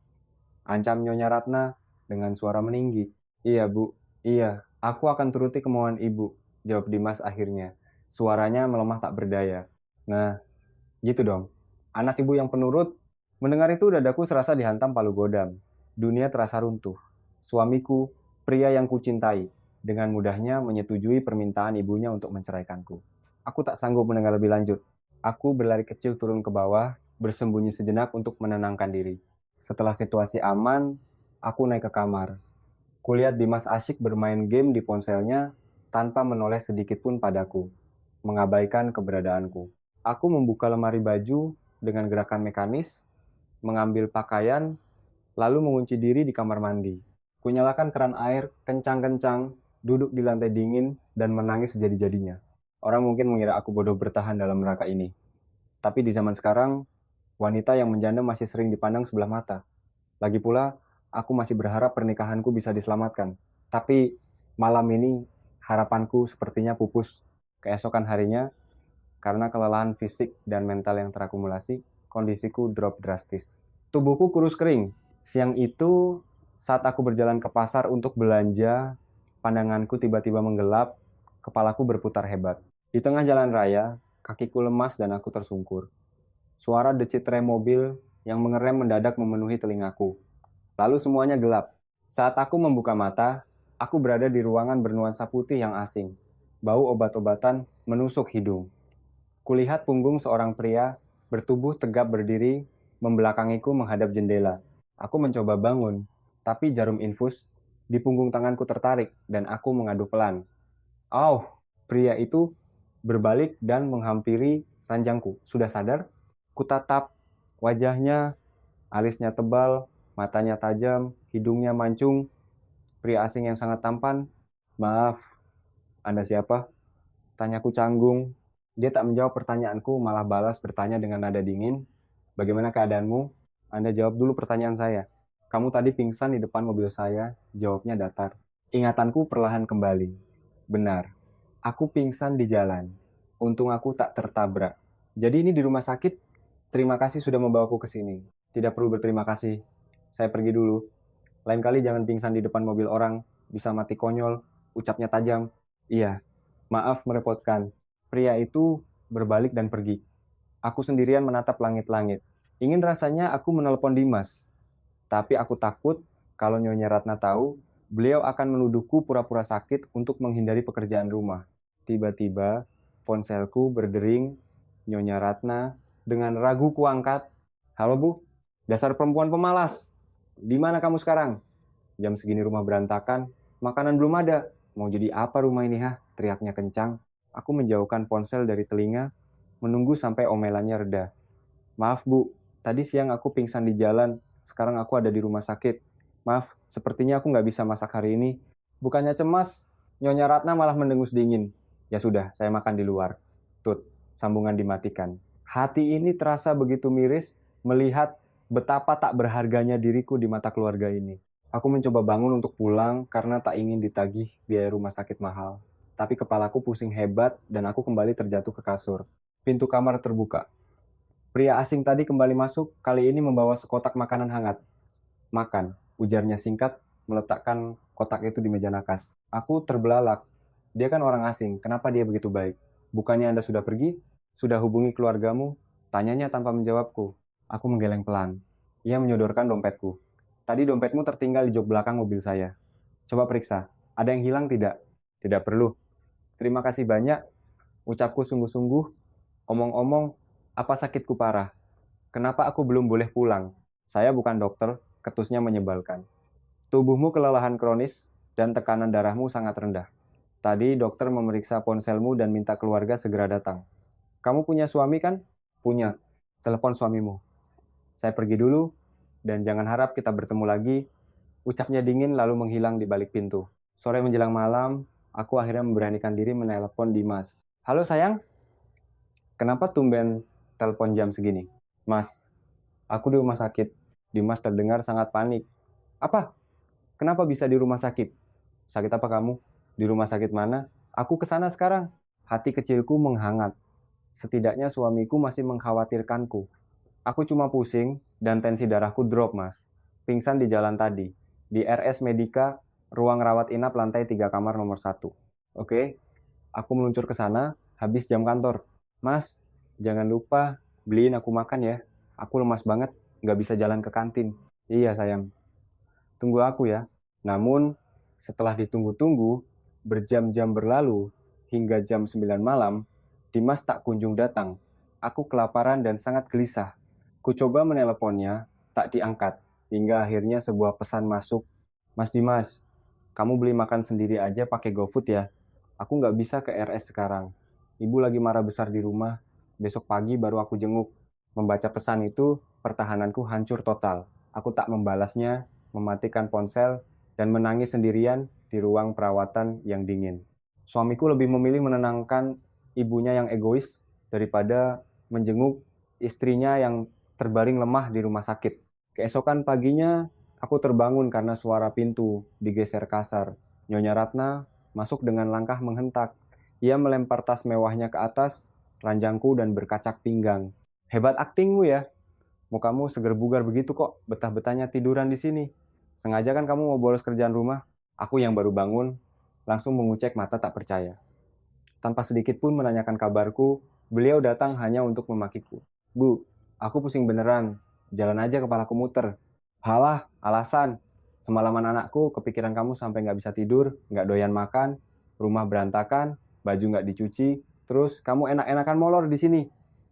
ancam Nyonya Ratna dengan suara meninggi. Iya, Bu. Iya, aku akan turuti kemauan ibu, jawab Dimas akhirnya. Suaranya melemah tak berdaya. Nah, gitu dong. Anak ibu yang penurut. Mendengar itu dadaku serasa dihantam palu godam. Dunia terasa runtuh. Suamiku, pria yang kucintai, dengan mudahnya menyetujui permintaan ibunya untuk menceraikanku. Aku tak sanggup mendengar lebih lanjut. Aku berlari kecil turun ke bawah, bersembunyi sejenak untuk menenangkan diri. Setelah situasi aman, aku naik ke kamar. Kulihat Dimas asyik bermain game di ponselnya tanpa menoleh sedikit pun padaku, mengabaikan keberadaanku. Aku membuka lemari baju dengan gerakan mekanis, mengambil pakaian, lalu mengunci diri di kamar mandi. Kunyalakan keran air kencang-kencang, duduk di lantai dingin, dan menangis sejadi-jadinya. Orang mungkin mengira aku bodoh bertahan dalam neraka ini. Tapi di zaman sekarang, wanita yang menjanda masih sering dipandang sebelah mata. Lagi pula, aku masih berharap pernikahanku bisa diselamatkan. Tapi malam ini harapanku sepertinya pupus. Keesokan harinya, karena kelelahan fisik dan mental yang terakumulasi, kondisiku drop drastis. Tubuhku kurus kering. Siang itu, saat aku berjalan ke pasar untuk belanja, pandanganku tiba-tiba menggelap, kepalaku berputar hebat. Di tengah jalan raya, kakiku lemas dan aku tersungkur. Suara decit rem mobil yang mengerem mendadak memenuhi telingaku. Lalu semuanya gelap. Saat aku membuka mata, aku berada di ruangan bernuansa putih yang asing. Bau obat-obatan menusuk hidung. Kulihat punggung seorang pria bertubuh tegap berdiri membelakangiku menghadap jendela. Aku mencoba bangun, tapi jarum infus di punggung tanganku tertarik dan aku mengadu pelan. "Au!" Pria itu berbalik dan menghampiri ranjangku. "Sudah sadar?" Kutatap wajahnya, alisnya tebal, matanya tajam, hidungnya mancung. Pria asing yang sangat tampan. "Maaf, Anda siapa?" Tanyaku canggung. Dia tak menjawab pertanyaanku, malah balas bertanya dengan nada dingin. "Bagaimana keadaanmu?" "Anda jawab dulu pertanyaan saya." "Kamu tadi pingsan di depan mobil saya," jawabnya datar. Ingatanku perlahan kembali. Benar, aku pingsan di jalan. Untung aku tak tertabrak. "Jadi ini di rumah sakit? Terima kasih sudah membawaku ke sini." "Tidak perlu berterima kasih. Saya pergi dulu. Lain kali jangan pingsan di depan mobil orang. Bisa mati konyol," ucapnya tajam. "Iya, maaf merepotkan." Pria itu berbalik dan pergi. Aku sendirian menatap langit-langit. Ingin rasanya aku menelpon Dimas. Tapi aku takut kalau Nyonya Ratna tahu, beliau akan menuduhku pura-pura sakit untuk menghindari pekerjaan rumah. Tiba-tiba, ponselku berdering. Nyonya Ratna dengan ragu kuangkat. "Halo Bu, dasar perempuan pemalas. Di mana kamu sekarang? Jam segini rumah berantakan, makanan belum ada. Mau jadi apa rumah ini, ha?" Teriaknya kencang. Aku menjauhkan ponsel dari telinga, menunggu sampai omelannya reda. "Maaf Bu, tadi siang aku pingsan di jalan. Sekarang aku ada di rumah sakit. Maaf, sepertinya aku nggak bisa masak hari ini." Bukannya cemas, Nyonya Ratna malah mendengus dingin. "Ya sudah, saya makan di luar." Tut, sambungan dimatikan. Hati ini terasa begitu miris melihat betapa tak berharganya diriku di mata keluarga ini. Aku mencoba bangun untuk pulang karena tak ingin ditagih biaya rumah sakit mahal. Tapi kepalaku pusing hebat dan aku kembali terjatuh ke kasur. Pintu kamar terbuka. Pria asing tadi kembali masuk, kali ini membawa sekotak makanan hangat. "Makan," ujarnya singkat, meletakkan kotak itu di meja nakas. Aku terbelalak. Dia kan orang asing, kenapa dia begitu baik? "Bukannya Anda sudah pergi? Sudah hubungi keluargamu?" Tanyanya tanpa menjawabku. Aku menggeleng pelan. Ia menyodorkan dompetku. "Tadi dompetmu tertinggal di jok belakang mobil saya. Coba periksa. Ada yang hilang tidak?" "Tidak perlu." "Terima kasih banyak," ucapku sungguh-sungguh. "Omong-omong, apa sakitku parah? Kenapa aku belum boleh pulang?" "Saya bukan dokter," ketusnya menyebalkan. "Tubuhmu kelelahan kronis dan tekanan darahmu sangat rendah. Tadi dokter memeriksa ponselmu dan minta keluarga segera datang." "Kamu punya suami kan?" "Punya." "Telepon suamimu." "Saya pergi dulu, dan jangan harap kita bertemu lagi," ucapnya dingin lalu menghilang di balik pintu. Sore menjelang malam, aku akhirnya memberanikan diri menelpon Dimas. "Halo sayang, kenapa tumben telepon jam segini?" "Mas, aku di rumah sakit." Dimas terdengar sangat panik. "Apa? Kenapa bisa di rumah sakit?" "Sakit apa kamu? Di rumah sakit mana? Aku ke sana sekarang." Hati kecilku menghangat. Setidaknya suamiku masih mengkhawatirkanku. Aku cuma pusing dan tensi darahku drop, Mas. Pingsan di jalan tadi. Di RS Medika, ruang rawat inap lantai 3 kamar nomor 1. Oke, aku meluncur ke sana habis jam kantor. Mas, jangan lupa beliin aku makan ya. Aku lemas banget, nggak bisa jalan ke kantin. Iya sayang, tunggu aku ya. Namun, setelah ditunggu-tunggu, berjam-jam berlalu, hingga jam 9 malam, Dimas tak kunjung datang. Aku kelaparan dan sangat gelisah. Ku coba meneleponnya, tak diangkat. Hingga akhirnya sebuah pesan masuk. Mas Dimas, kamu beli makan sendiri aja pakai GoFood ya. Aku nggak bisa ke RS sekarang. Ibu lagi marah besar di rumah. Besok pagi baru aku jenguk. Membaca pesan itu, pertahananku hancur total. Aku tak membalasnya, mematikan ponsel, dan menangis sendirian di ruang perawatan yang dingin. Suamiku lebih memilih menenangkan ibunya yang egois daripada menjenguk istrinya yang terbaring lemah di rumah sakit. Keesokan paginya, aku terbangun karena suara pintu digeser kasar. Nyonya Ratna masuk dengan langkah menghentak. Ia melempar tas mewahnya ke atas, ranjangku dan berkacak pinggang. Hebat aktingmu ya. Mukamu seger bugar begitu kok, betah-betahnya tiduran di sini. Sengaja kan kamu mau bolos kerjaan rumah? Aku yang baru bangun, langsung mengucek mata tak percaya. Tanpa sedikit pun menanyakan kabarku, beliau datang hanya untuk memakiku. Bu, aku pusing beneran. Jalan aja kepalaku muter. Halah, alasan. Semalaman anakku kepikiran kamu sampai nggak bisa tidur, nggak doyan makan, rumah berantakan, baju nggak dicuci, terus kamu enak-enakan molor di sini.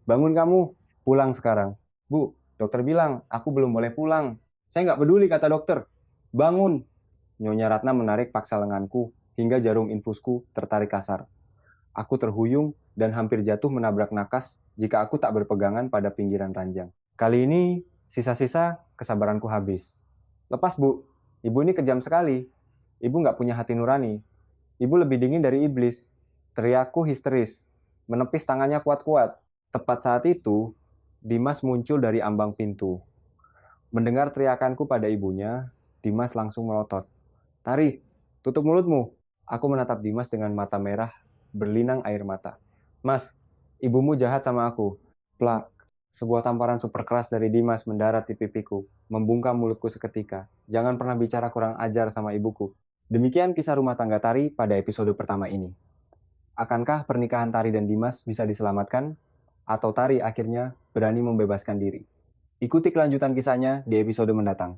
Bangun kamu, pulang sekarang. Bu, dokter bilang aku belum boleh pulang. Saya nggak peduli kata dokter. Bangun. Nyonya Ratna menarik paksa lenganku hingga jarum infusku tertarik kasar. Aku terhuyung dan hampir jatuh menabrak nakas jika aku tak berpegangan pada pinggiran ranjang. Kali ini, sisa-sisa kesabaranku habis. Lepas, Bu. Ibu ini kejam sekali. Ibu nggak punya hati nurani. Ibu lebih dingin dari iblis. Teriakku histeris. Menepis tangannya kuat-kuat. Tepat saat itu, Dimas muncul dari ambang pintu. Mendengar teriakanku pada ibunya, Dimas langsung melotot. Tari, tutup mulutmu. Aku menatap Dimas dengan mata merah, berlinang air mata. Mas, ibumu jahat sama aku. Plak. Sebuah tamparan super keras dari Dimas mendarat di pipiku, membungkam mulutku seketika. Jangan pernah bicara kurang ajar sama ibuku. Demikian kisah rumah tangga Tari pada episode pertama ini. Akankah pernikahan Tari dan Dimas bisa diselamatkan? Atau Tari akhirnya berani membebaskan diri? Ikuti kelanjutan kisahnya di episode mendatang.